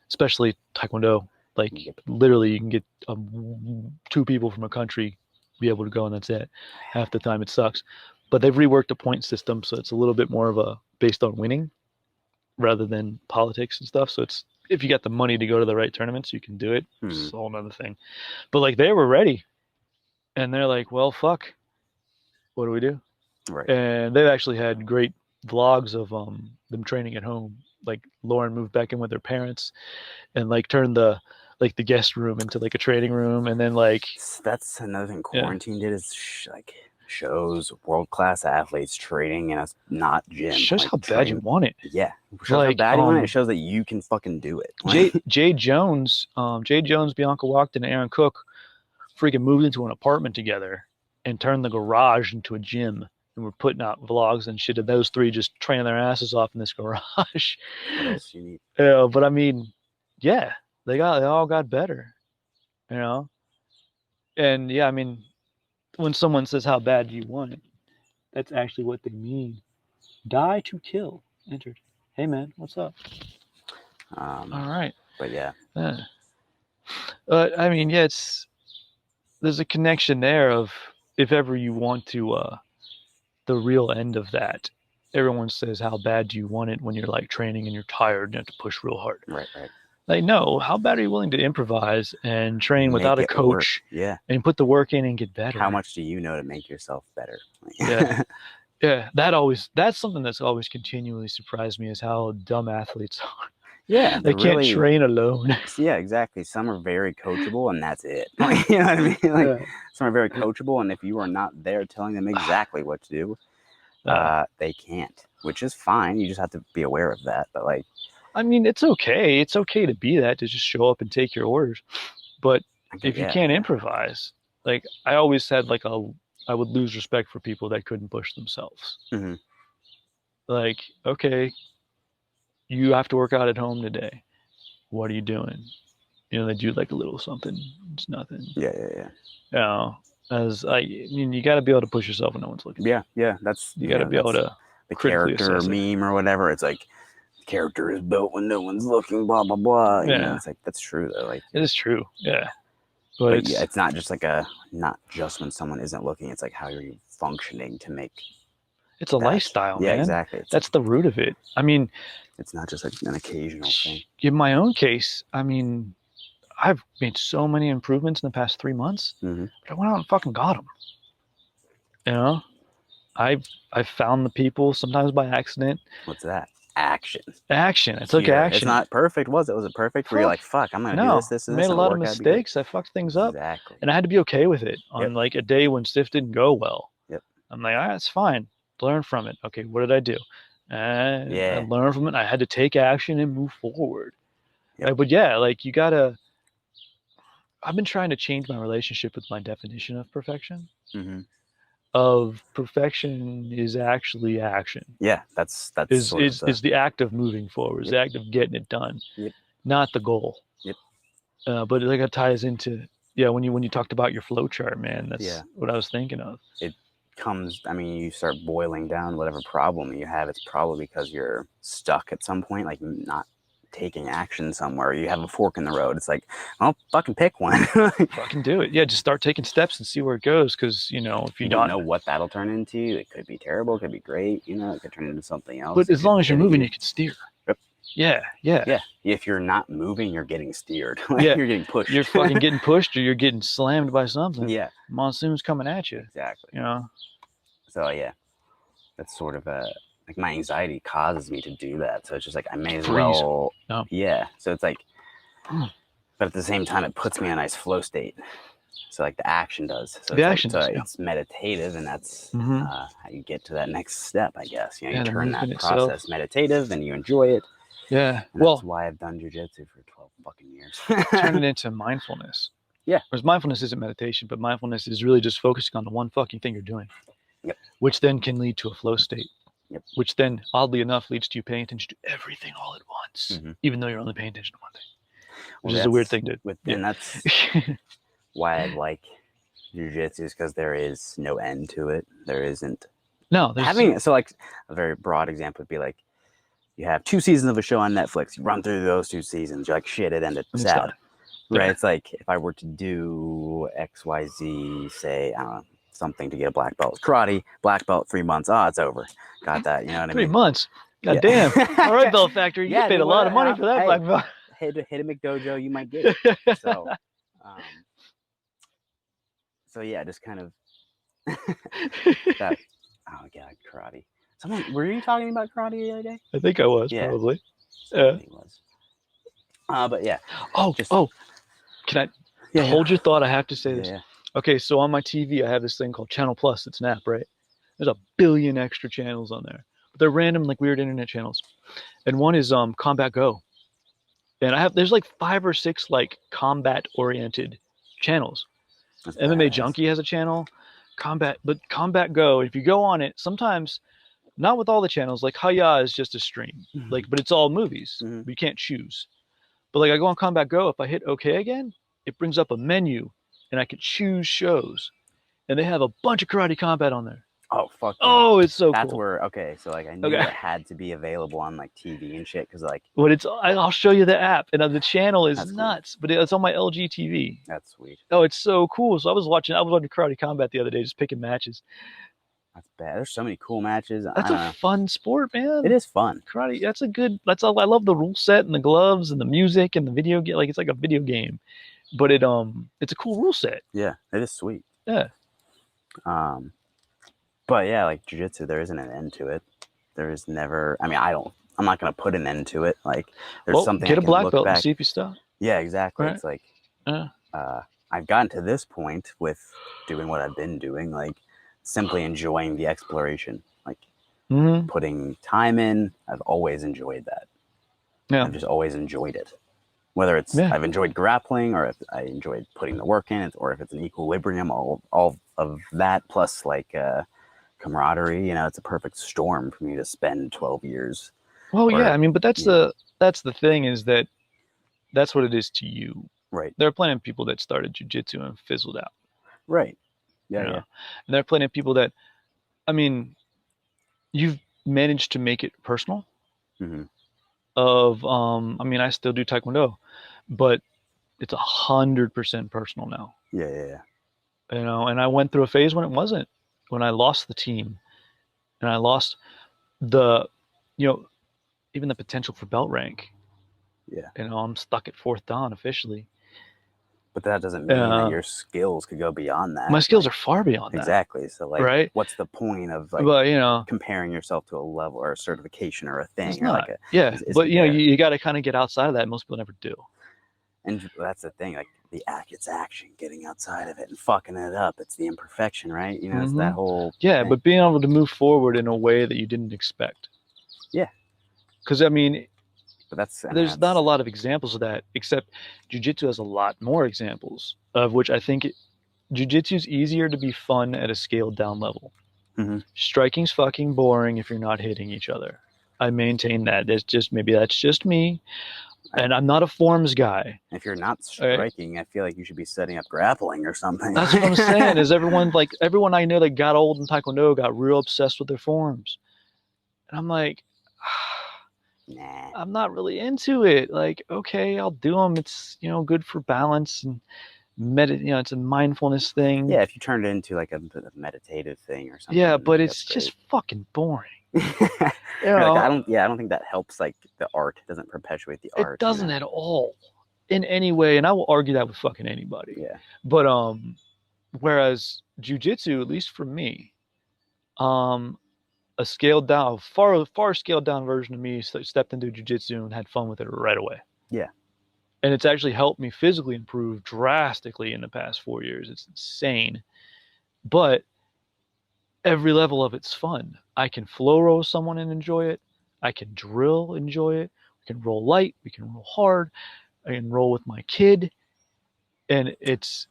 especially Taekwondo. Like literally, you can get 2 people from a country be able to go, and that's it. Half the time it sucks. But they've reworked the point system, so it's a little bit more of a based on winning rather than politics and stuff. So it's if you got the money to go to the right tournaments, you can do it. It's a whole other thing. But like they were ready, and they're like, well, fuck, what do we do? Right. And they've actually had great vlogs of them training at home. Like Lauren moved back in with her parents, and like turned the guest room into like a training room, and then like that's another thing quarantine did is like shows world-class athletes training in a not gym. It shows like, how bad you want it. Yeah, it shows like, how bad you want it. It shows that you can fucking do it. Jay Jones, Bianca Walkden, and Aaron Cook freaking moved into an apartment together and turned the garage into a gym, and we're putting out vlogs and shit of those 3 just training their asses off in this garage. What else do you need? But I mean, yeah, they all got better, you know. And yeah, I mean, when someone says how bad do you want it, that's actually what they mean. Die to kill entered. Hey man, what's up? All right. But yeah. I mean, yeah, there's a connection there of if ever you want to the real end of that. Everyone says how bad do you want it when you're like training and you're tired and you have to push real hard. Right. Like, no, how bad are you willing to improvise and train without a coach? Yeah. And put the work in and get better? How much do you know to make yourself better? Yeah. Yeah. That's something that's always continually surprised me, is how dumb athletes are. Yeah. They can't train alone. Yeah, exactly. Some are very coachable and that's it. You know what I mean? Like some are very coachable, and if you are not there telling them exactly what to do, they can't, which is fine. You just have to be aware of that. But like, I mean, it's okay. It's okay to be that, to just show up and take your orders. But if you can't improvise, like I always had like I would lose respect for people that couldn't push themselves. Mm-hmm. Like, okay, you have to work out at home today. What are you doing? You know, they do like a little something. It's nothing. Yeah. You know, I mean, you got to be able to push yourself when no one's looking. Yeah. That's you got to be able to the character meme or whatever. It's like, character is built when no one's looking, blah blah blah. You know, it's like that's true though. Like it is true, yeah. But it's not just like not just when someone isn't looking. It's like how are you functioning to make. It's a lifestyle, man. Yeah, exactly. That's the root of it. I mean, it's not just like an occasional thing. In my own case, I mean, I've made so many improvements in the past 3 months. Mm-hmm. But I went out and fucking got them. You know, I've found the people, sometimes by accident. What's that? action. Action. I took Here. It's action. not perfect, was it? Was it perfect? Where you're like, fuck, I'm gonna do No, this, I and made this, a and it'll lot of work out. Be great. mistakes. I fucked things up, Exactly. and I had to be okay with it. On Yep. like a day when stuff didn't go well, Yep. I'm like, all right, it's fine. Learn from it. Okay, what did I do? And I Yeah. learned from it. I had to take action and move forward. Yep. But yeah, like you gotta. I've been trying to change my relationship with my definition of perfection. Mm-hmm. Of perfection is actually action. Yeah, that's Is sort of is is the act of moving forward, is Yep. the act of getting it done, Yep. not the goal. Yep. But like it ties into when you talked about your flow chart, man, that's Yeah. what I was thinking of. It comes. I mean, you start boiling down whatever problem you have. It's probably because you're stuck at some point, like not taking action somewhere. You have a fork in the road. It's like, well, fucking pick one. Fucking do it. Yeah, just start taking steps and see where it goes. Because if You you don't don't, know what that'll turn into. It could be terrible. It could be great. It could turn into something else. but It as could long as you're pivot moving, you. you can steer. Yep. Yeah. Yeah. If you're not moving, you're getting steered. Yeah. You're getting pushed. You're fucking getting pushed, or you're getting slammed by something. Yeah. Monsoon's coming at you. Exactly. So yeah, that's sort of like my anxiety causes me to do that. So it's just like I may as well. No. Yeah. So it's like, but at the same time, it puts me in a nice flow state. So like the action does. So The action does, it's meditative, and that's Mhm. how you get to that next step, I guess. You Yeah, the turn that movement process itself. meditative, and you enjoy it. Yeah. And Well, that's why I've done jujitsu for 12 fucking years. turn it into mindfulness. Yeah. Whereas mindfulness isn't meditation, but mindfulness is really just focusing on the one fucking thing you're doing. Yep. Which then can lead to a flow state. Yep. Which then, oddly enough, leads to you paying attention to everything all at once, Mhm. even though you're only paying attention to one thing. Which Well, is a weird thing to. And that's why I like jujitsu, is because there is no end to it. There isn't. No, there's So like a very broad example would be like, you have 2 seasons of a show on Netflix. You run through those 2 seasons. You're like, shit, it ended. It's Sad. done. Right? Yeah. It's like if I were to do XYZ, say, I don't know, something to get a black belt. Karate, black belt, 3 months. Oh, it's over. Got that. You know what I mean? 3 months. God Yeah. damn. All right, Belt Factory. You paid a lot of money for that black belt. Hit a McDojo, you might get it. So yeah, just kind of that. Oh god, karate. Were you talking about karate the other day? I think I was, probably. Somebody was. But yeah. Can I hold your thought? I have to say this. Yeah. Okay, so on my TV, I have this thing called Channel Plus. It's an app, right? There's a billion extra channels on there, but they're random, like weird internet channels. And one is Combat Go, and there's like 5 or 6 like combat-oriented channels. That's MMA badass. Junkie has a channel, Combat Go. If you go on it, sometimes not with all the channels. Like Hayya is just a stream, but it's all movies. Mm-hmm. But you can't choose. But like I go on Combat Go, if I hit OK again, it brings up a menu, and I can choose shows, and they have a bunch of karate combat on there. Oh fuck! Yeah. Oh, it's so That's cool. where so like I knew it had to be available on like TV and shit, because like. But I'll show you the app, and the channel is nuts. Cool. But it's on my LG TV. That's sweet. Oh, it's so cool. So I was watching Karate Combat the other day, just picking matches. That's bad. There's so many cool matches. That's a fun sport, man. It is fun. Karate. That's all. I love the rule set and the gloves and the music and the video game. Like it's like a video game, but it's a cool rule set. Yeah, it is sweet. Yeah. But yeah, like jiu-jitsu, there isn't an end to it. There is never. I mean, I'm not gonna put an end to it. Like there's something. Get a black belt back. and see if you stop. Yeah, exactly. Right. It's like I've gotten to this point with doing what I've been doing, like simply enjoying the exploration, like putting time in. I've always enjoyed that. Yeah. I've just always enjoyed it. Whether it's I've enjoyed grappling, or if I enjoyed putting the work in, or if it's an equilibrium, all of that plus like camaraderie. It's a perfect storm for me to spend 12 years. Well, yeah, I mean, but that's the thing, is that's what it is to you. Right. There are plenty of people that started jiu-jitsu and fizzled out. Right. Yeah, yeah. And there are plenty of people that, I mean, you've managed to make it personal. Mm-hmm. I mean, I still do Taekwondo, but it's 100% personal now. Yeah. And I went through a phase when it wasn't. When I lost the team, and I lost the, even the potential for belt rank. Yeah. I'm stuck at 4th dan officially. But that doesn't mean that your skills could go beyond that. My skills are far beyond that. Exactly. So like, right? what's the point of like But comparing yourself to a level or a certification or a thing it's or not. like a Yeah, but there. you got to kind of get outside of that. Most people never do. And that's the thing, like it's action, getting outside of it and fucking it up. It's the imperfection, right? You know, it's that whole thing. But being able to move forward in a way that you didn't expect. Yeah. Because I mean, but there's not a lot of examples of that, except jiu-jitsu has a lot more examples, of which I think jiu-jitsu is easier to be fun at a scaled down level. Striking's fucking boring if you're not hitting each other. I maintain that. Maybe that's just me. And I'm not a forms guy. If you're not striking, I feel like you should be setting up grappling or something. That's what I'm saying. Is everyone I know that got old in Taekwondo got real obsessed with their forms. And I'm like, nah. I'm not really into it. Like, okay, I'll do them. It's, good for balance and it's a mindfulness thing. Yeah, if you turn it into like a meditative thing or something. Yeah, but it's just fucking boring. I don't think that helps like the art. It doesn't perpetuate the art. It doesn't at all in any way, and I will argue that with fucking anybody. Yeah. But whereas jiu-jitsu, at least for me, a scaled down, far scaled down version of me stepped into jiu-jitsu and had fun with it right away. Yeah. And it's actually helped me physically improve drastically in the past 4 years. It's insane. But every level of it's fun. I can flow roll someone and enjoy it. I can drill, enjoy it. We can roll light. We can roll hard. I can roll with my kid. And it's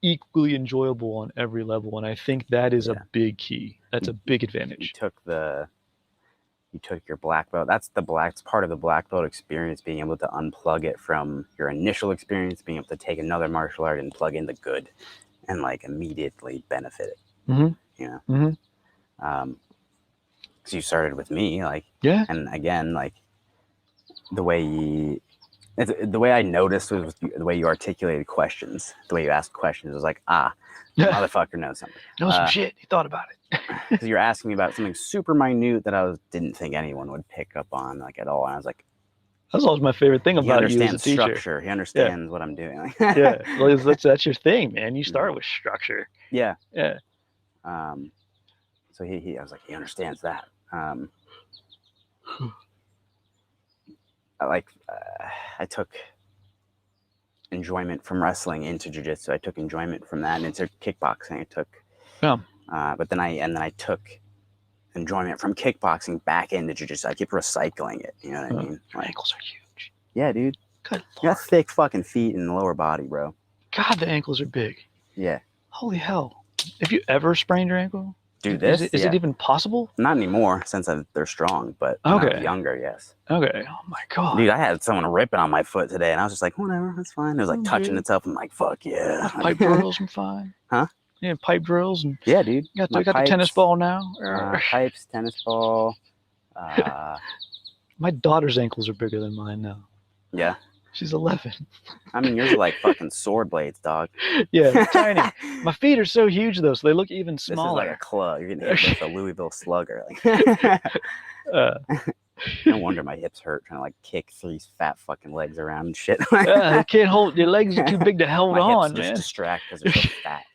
equally enjoyable on every level. And I think that is a big key. That's a big advantage. You took your black belt. That's part of the black belt experience, being able to unplug it from your initial experience, being able to take another martial art and plug in the good and like immediately benefit it. You know? Because you started with me, like, and again, like the way I noticed was the way you articulated questions, the way you asked questions was like, motherfucker knows something. Knows some shit. He thought about it. Because you're asking me about something super minute that didn't think anyone would pick up on like at all. And I was like, that's always my favorite thing about you as a teacher. He understands structure. He understands what I'm doing. Well, that's your thing, man. You start with structure. Yeah. Yeah. So I was like, he understands that. I took enjoyment from wrestling into jiu-jitsu. I took enjoyment from that and into kickboxing. But then I took enjoyment from kickboxing back into jiu-jitsu. I keep recycling it. You know what I mean? Your ankles are huge. Yeah, dude. Good Lord. You got thick fucking feet in the lower body, bro. God, the ankles are big. Yeah. Holy hell. Have you ever sprained your ankle? Dude, is it even possible? Not anymore, since they're strong, but when I was younger, yes. Okay. Oh my God. Dude, I had someone ripping on my foot today, and I was just like, whatever, that's fine. It was like touching itself. I'm like, fuck yeah. Pipe drills, I'm fine. Huh? Yeah, pipe drills. And yeah, dude. You got the tennis ball now? Pipes, tennis ball. My daughter's ankles are bigger than mine now. Yeah. She's 11. I mean, yours are like fucking sword blades, dog. Yeah, tiny. My feet are so huge, though, so they look even smaller. This is like a club. You're getting hit with a Louisville Slugger. No wonder my hips hurt trying to like kick 3 fat fucking legs around and shit. I can't hold. Your legs are too big to hold on, man. Just distract because they're so fat.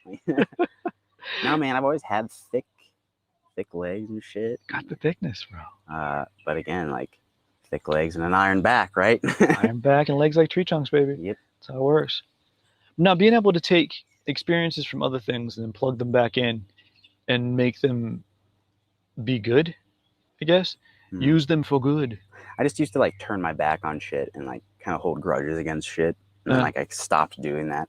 No, man, I've always had thick legs and shit. Got the thickness, bro. But again, like thick legs and an iron back, right? Iron back and legs like tree trunks, baby. Yep. That's how it works. Now, being able to take experiences from other things and then plug them back in and make them be good, I guess. Use them for good. I just used to like turn my back on shit and like kind of hold grudges against shit. And then like I stopped doing that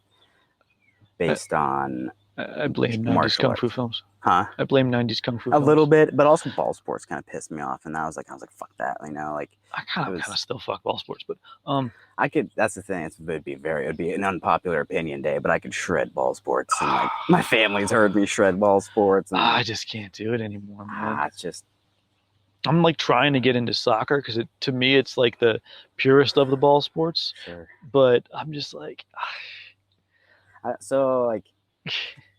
based on I blame 90s Kung Fu films. Huh? I blame 90s Kung Fu films. A little bit, but also ball sports kind of pissed me off. And I was like, fuck that. You know, like I kind of still fuck ball sports, but I could, that's the thing. It would be an unpopular opinion day, but I could shred ball sports. And like my family's heard me shred ball sports. And I just can't do it anymore, man. It's just, I'm like trying to get into soccer because to me it's like the purest of the ball sports. Sure. But I'm just like, so like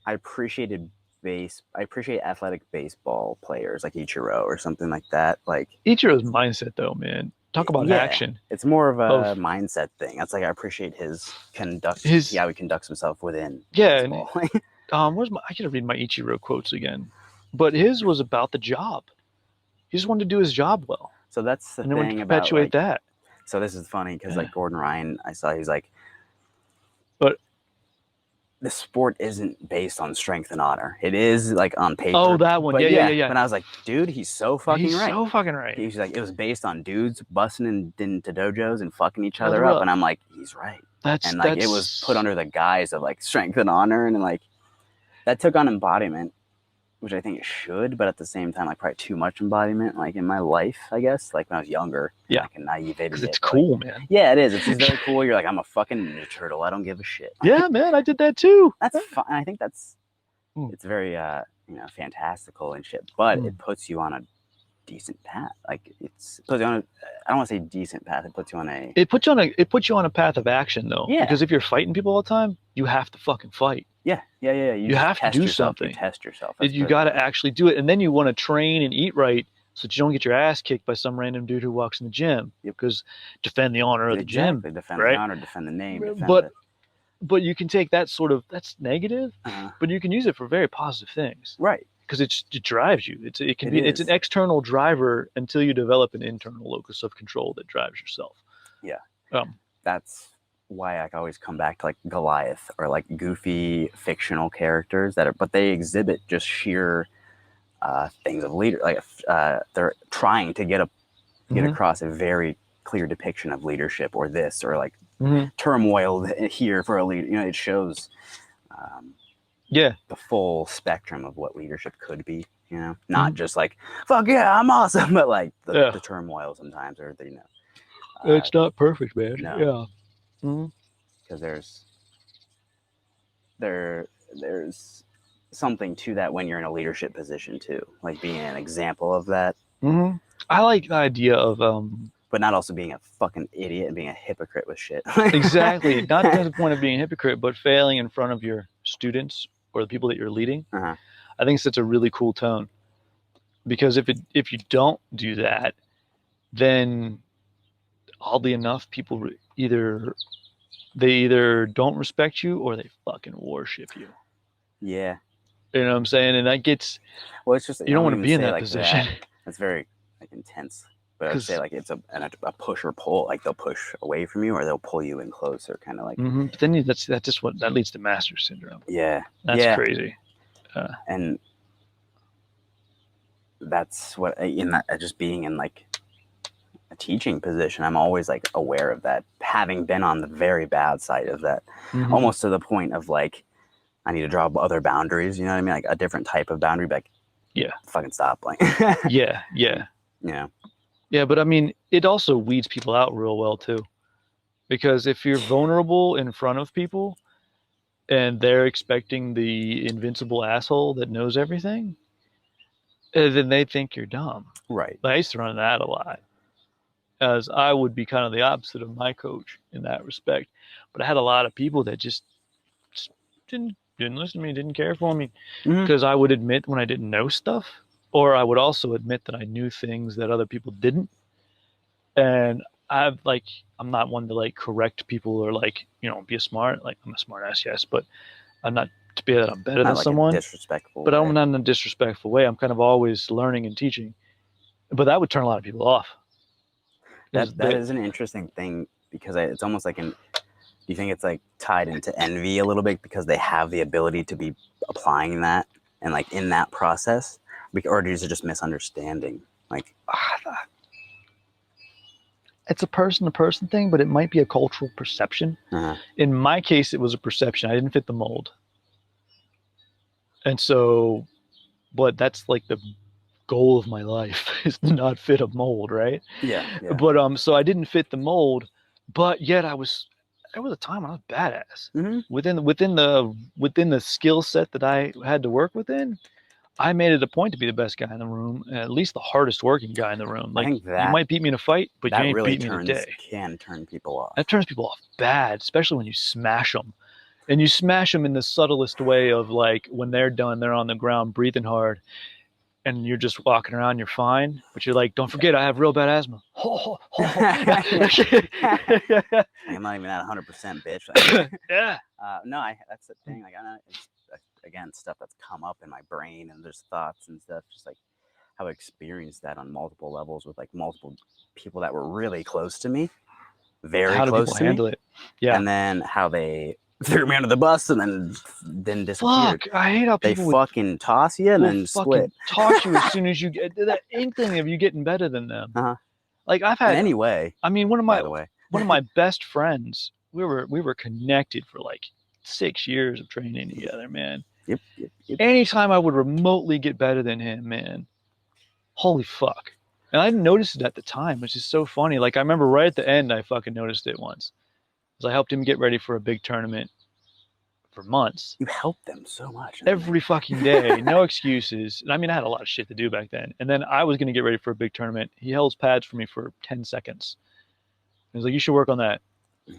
I appreciate athletic baseball players like Ichiro or something like that. Like Ichiro's mindset though, man. talk about Yeah, action it's more of a of mindset thing. That's like I appreciate his. how he conducts himself within Yeah, and baseball. where's my? I gotta read my Ichiro quotes again, but his was about the job. He just wanted to do his job well, So that's the and then wanted to thing about perpetuate like. that. So this is funny because Yeah. like Gordon Ryan, I saw he's like, But the sport isn't based on strength and honor. It is like on oh, paper, that one, but yeah, yeah, yeah, yeah. yeah. But I was like, dude, he's so fucking He's right. so fucking right. He's like, it was based on dudes busting into dojos and fucking each other Other up, up. and I'm like, he's right. That's And like, it was put under the guise of like strength and honor, and like that took on embodiment, which I think it should, but at the same time, like probably too much embodiment, like in my life, I guess, like when I was younger, yeah, like a naive idiot. because it's but, cool, like, man. yeah, it is. It's very cool. You're like, I'm a fucking Ninja Turtle. I don't give a shit. Yeah, man, I did that too. That's fine. I think that's Mm. it's very fantastical and shit, but Mm. it puts you on a decent path. Like it puts you on a, I don't want to say decent path. It puts you on a. It puts you on a path of action though. Yeah. Because if you're fighting people all the time, you have to fucking fight. Yeah. You You just have to test do yourself. something. You test yourself. You got to actually do it, and then you want to train and eat right so that you don't get your ass kicked by some random dude who walks in the gym. Yep. Because defend the honor of the gym, defend right? the honor, defend the name, defend but you can take that that's negative, but you can use it for very positive things. Right. Because it drives you. It's an external driver until you develop an internal locus of control that drives yourself. Yeah. That's why I always come back to like Goliath or like goofy fictional characters but they exhibit just sheer things of leader. Like they're trying to get across a very clear depiction of leadership or this or like turmoil here for a leader. It shows the full spectrum of what leadership could be. Not just like fuck yeah, I'm awesome, but like the turmoil sometimes, or it's not perfect, man. No. Yeah, because there's something to that when you're in a leadership position too, like being an example of that. I like the idea of but not also being a fucking idiot and being a hypocrite with shit. Exactly, not to the point of being a hypocrite, but failing in front of your students or the people that you're leading. I think it's a really cool tone, because if you don't do that, then oddly enough, people either don't respect you or they fucking worship you. Yeah. You know what I'm saying? And that gets, well, it's just, you don't want to be in that position. That's very like intense. But I would say like it's a push or pull. Like they'll push away from you or they'll pull you in closer, kind of like. But then that's just what that leads to master syndrome. Yeah. That's crazy. And that's what just being in like a teaching position, I'm always like aware of that, having been on the very bad side of that, almost to the point of like I need to draw other boundaries. You know what I mean? Like a different type of boundary. Like, fucking stop. Like, yeah. Yeah, but I mean, it also weeds people out real well too, because if you're vulnerable in front of people, and they're expecting the invincible asshole that knows everything, then they think you're dumb. Right. I used to run that a lot, as I would be kind of the opposite of my coach in that respect. But I had a lot of people that just didn't listen to me, didn't care for me, because I would admit when I didn't know stuff, or I would also admit that I knew things that other people didn't. And I'm not one to like correct people or like, be a smart, like I'm a smart ass, yes, but I'm not to be that I'm better than someone. Disrespectful. But I'm not in a disrespectful way. I'm kind of always learning and teaching. But that would turn a lot of people off. That is an interesting thing, because it's almost like do you think it's like tied into envy a little bit because they have the ability to be applying that and like in that process, or is it just misunderstanding? Like, it's a person-to-person thing, but it might be a cultural perception. In my case, it was a perception. I didn't fit the mold. And so, but that's like the goal of my life, is to not fit a mold, right? Yeah. But so I didn't fit the mold, but yet there was a time when I was badass. Within the skill set that I had to work within, I made it a point to be the best guy in the room, at least the hardest working guy in the room. Like, I think you might beat me in a fight, but you ain't really beat me in a day. Can turn people off. That turns people off bad, especially when you smash them. And you smash them in the subtlest way of like, when they're done, they're on the ground breathing hard. and you're just walking around, you're fine, but you're like, don't forget, I have real bad asthma. Yeah. I'm not even at 100%, bitch. Yeah. No, that's the thing. Like, I know it's again stuff that's come up in my brain, and there's thoughts and stuff. Just like how I experienced that on multiple levels with like multiple people that were really close to me, very How do close people to me, handle it? Yeah. and then how they threw me under the bus and then disappeared. Fuck, I hate how They people fucking toss you and will then fucking split. talk to you as soon as you get that inkling of you getting better than them. Uh-huh. Like I've In had, any way, I mean, by the way. one of my best friends, we were connected for like 6 years of training together, man. Yep. Anytime I would remotely get better than him, man, holy fuck. And I didn't notice it at the time, which is so funny. Like I remember right at the end, I fucking noticed it once. Because I helped him get ready for a big tournament for months. You helped them so much. Every fucking day, no excuses. And I mean, I had a lot of shit to do back then. And then I was going to get ready for a big tournament. He held pads for me for 10 seconds. He was like, you should work on that.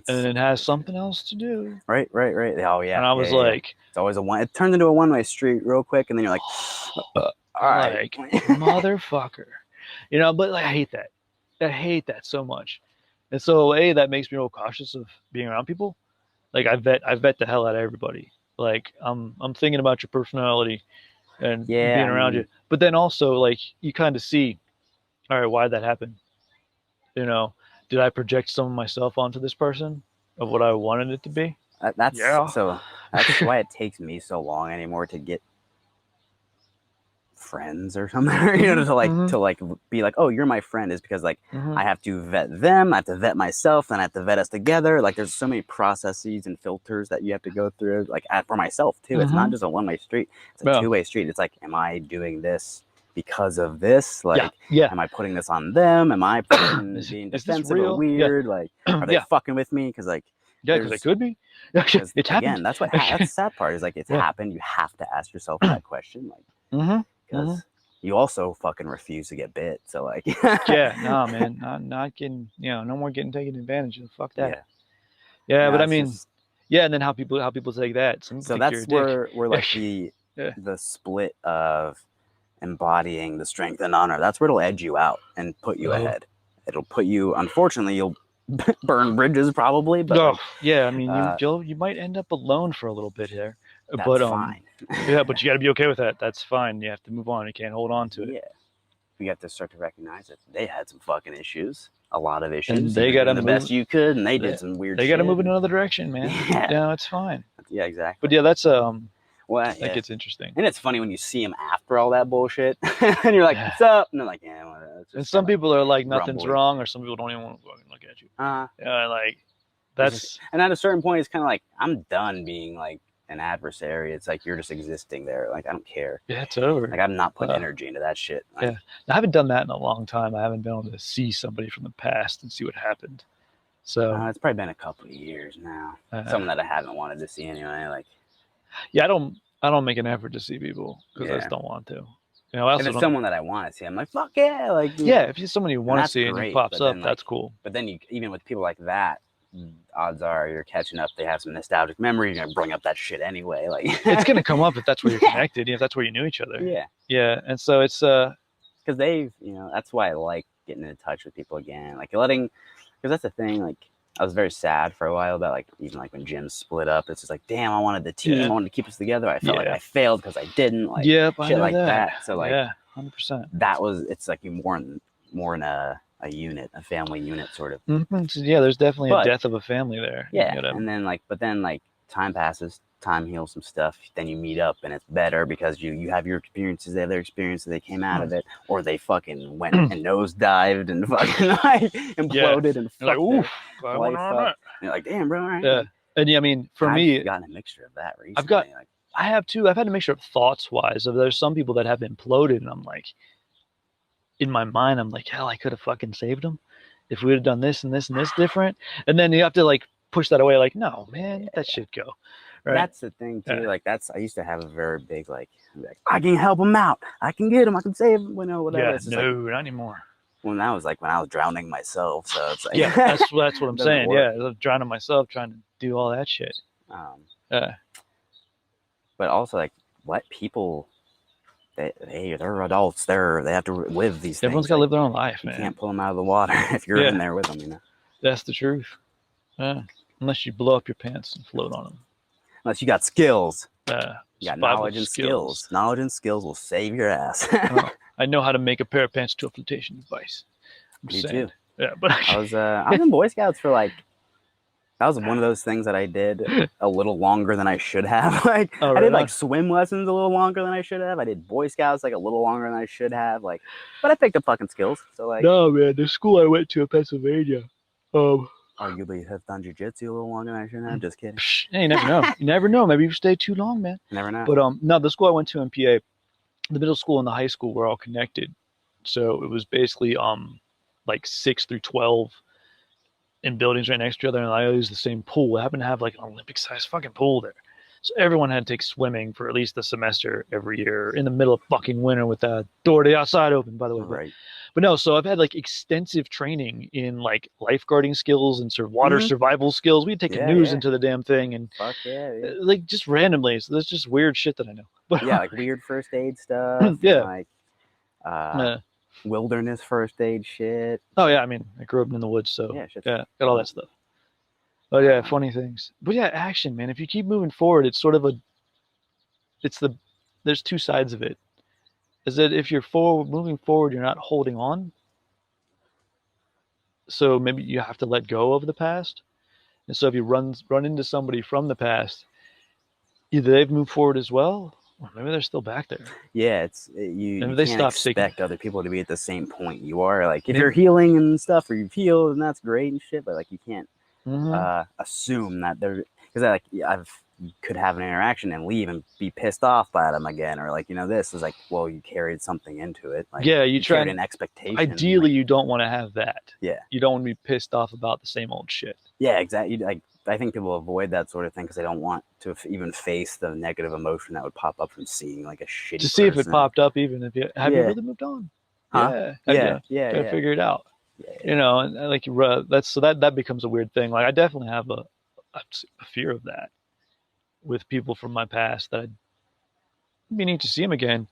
And it has something else to do. Right. Oh, yeah. And I was like, it's always it turns into a one-way street real quick, and then you're like, all right. Like, motherfucker. You know, but like, I hate that. I hate that so much. And so, that makes me real cautious of being around people. Like, I vet the hell out of everybody. Like, I'm thinking about your personality and being around you. But then also, like, you kind of see, all right, why'd that happen? You know, did I project some of myself onto this person of what I wanted it to be? That's why it takes me so long anymore to get friends or something. You know, to like be like, oh, you're my friend, is because like I have to vet them, I have to vet myself, then I have to vet us together. Like there's so many processes and filters that you have to go through. Like for myself too, it's not just a one-way street; it's a two-way street. It's like, am I doing this because of this? Like, am I putting this on them? Am I being defensive or weird? Like, are they fucking with me? Because like, because they could be. It's happened. That's the sad part, is like it's happened. You have to ask yourself that question, like, because you also fucking refuse to get bit. So like, no, man, not getting, no more getting taken advantage of. Fuck that. Yeah, but I mean, and then how people take that. So that's where like the split of embodying the strength and honor. That's where it'll edge you out and put you ahead. It'll put you. Unfortunately, you'll burn bridges probably. But I mean, you might end up alone for a little bit here. That's fine. But you got to be okay with that. That's fine. You have to move on. You can't hold on to it. Yeah, you have to start to recognize that they had some fucking issues, a lot of issues. And they got to the best you could, and they did some weird. They got to move in another direction, man. Yeah, it's fine. Yeah, exactly. But that's that gets interesting. And it's funny when you see them after all that bullshit, and you're like, "What's up?" And they're like, "Yeah." Well, and some people are like, "Nothing's wrong," or some people don't even want to fucking look at you. Like that's. And at a certain point, it's kind of like, I'm done being like an adversary. It's like you're just existing there. Like I don't care. Yeah, it's over. Like I'm not putting energy into that shit. Like, I haven't done that in a long time. I haven't been able to see somebody from the past and see what happened. So it's probably been a couple of years now. Someone that I haven't wanted to see anyway. Like, I don't make an effort to see people because I just don't want to. You know, if it's someone that I want to see, I'm like, fuck yeah, like if it's someone you want to see and it pops up, that's cool. But then even with people like that, odds are you're catching up. They have some nostalgic memory. You're gonna bring up that shit anyway. Like it's gonna come up if that's where you're connected. If that's where you knew each other. Yeah. And so it's because they've that's why I like getting in touch with people again. Like because that's the thing. Like I was very sad for a while about like even like when gyms split up. It's just like, damn, I wanted the team. I wanted to keep us together. I felt like I failed because I didn't. Like shit like that. So like 100%. That was it's like more in a unit, a family unit sort of. Yeah, there's definitely a death of a family there. Yeah, and then but then time passes, time heals some stuff. Then you meet up and it's better because you have your experiences, they have their experiences, they came out of it, or they fucking went and nosedived and fucking like imploded and fucked oof, life up. You're like, damn, bro, all right. Yeah, and I mean, for me, I've gotten a mixture of that recently. I have too. I've had a mixture of thoughts wise. There's some people that have imploded, and I'm like, in my mind, I'm like, hell, I could have fucking saved them if we would have done this and this and this different. And then you have to like push that away. Like, no, man, let that shit go. Right? That's the thing too. Like I used to have a very big like I can help them out. I can get them. I can save them. Whatever. Yeah, not anymore. When that was like when I was drowning myself. So it's like that's what I'm saying. Work. Yeah, I was drowning myself trying to do all that shit. But also like what people they're adults. They have to live these Everyone's things. got to Like live their own life, you man. can't pull them out of the water if you're in Yeah, there with them. You know, that's the truth. Unless you blow up your pants and float on them. unless you got skills. You got Survival knowledge and skills. skills. Knowledge and skills will save your ass. I know how to make a pair of pants to a flotation device. I'm Me saying. too. Yeah, but I was in Boy Scouts for like, that was one of those things that I did a little longer than I should have. Like oh, I right did like on. swim lessons a little longer than I should have. I did Boy Scouts like a little longer than I should have. Like, but I picked up fucking skills. So like, No, man, the school I went to in Pennsylvania. Arguably have done jujitsu a little longer than I should have. Just kidding. Hey, you never know. You never know. Maybe you stay too long, man. Never know. But no, the school I went to in PA, the middle school and the high school were all connected. So it was basically like 6 through 12 in buildings right next to each other, and I used the same pool. I happened to have like an Olympic-sized fucking pool there. So everyone had to take swimming for at least a semester every year in the middle of fucking winter with the door to the outside open, by the way. Right. But no, so I've had like extensive training in like lifeguarding skills and sort of water survival skills. We'd take canoes into the damn thing and fuck yeah, like just randomly. So there's just weird shit that I know. But yeah, like weird first aid stuff. yeah, like wilderness first aid shit. Oh yeah, I mean I grew up in the woods, so yeah, got all that stuff. Oh yeah, funny things. But yeah, action, man. If you keep moving forward, it's sort of there's two sides of it. Is that if you're moving forward, you're not holding on. So maybe you have to let go of the past. And so if you run into somebody from the past, either they've moved forward as well, or maybe they're still back there. Yeah, you they can't expect other people to be at the same point you are. Like if you're healing and stuff, or you've healed, and that's great and shit. But like you can't assume that they're, because like you could have an interaction and leave and be pissed off by them again, or like this is like, well, you carried something into it. Like, yeah, you try an expectation. Ideally, you don't want to have that. Yeah, you don't want to be pissed off about the same old shit. Yeah, exactly. Like I think people avoid that sort of thing because they don't want to even face the negative emotion that would pop up from seeing like a shitty to see person. if it popped up. Even if you have you really moved on. Huh? Yeah. Gotta figure it out. And like that becomes a weird thing. Like I definitely have a fear of that with people from my past that it'd be neat to see them again.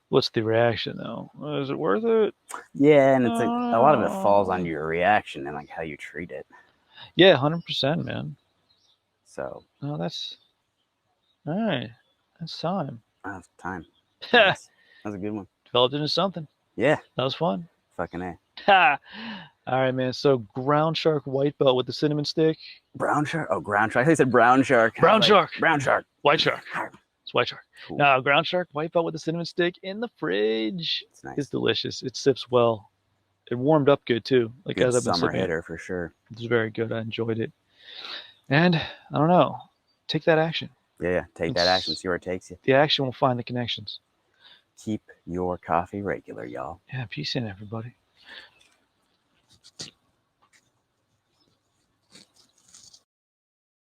What's the reaction though? Is it worth it? Yeah, and it's like a lot of it falls on your reaction and like how you treat it. Yeah, 100%, man. So. Oh, that's all right. That's time. That's time. That was a good one. Developed into something. Yeah. That was fun. Fucking A. All right, man. So ground shark white belt with the cinnamon stick. Brown shark? Oh, ground shark. I thought you said brown shark. Brown shark. Brown shark. White shark. It's white shark. Cool. No, ground shark white belt with the cinnamon stick in the fridge. It's nice. It's delicious. It sips well. It warmed up good too. Like good as I've been summer sipping hitter for sure. It's very good. I enjoyed it. And I don't know. Take that action. Yeah. Take that action. See where it takes you. The action will find the connections. Keep your coffee regular, y'all. Yeah. Peace in, everybody.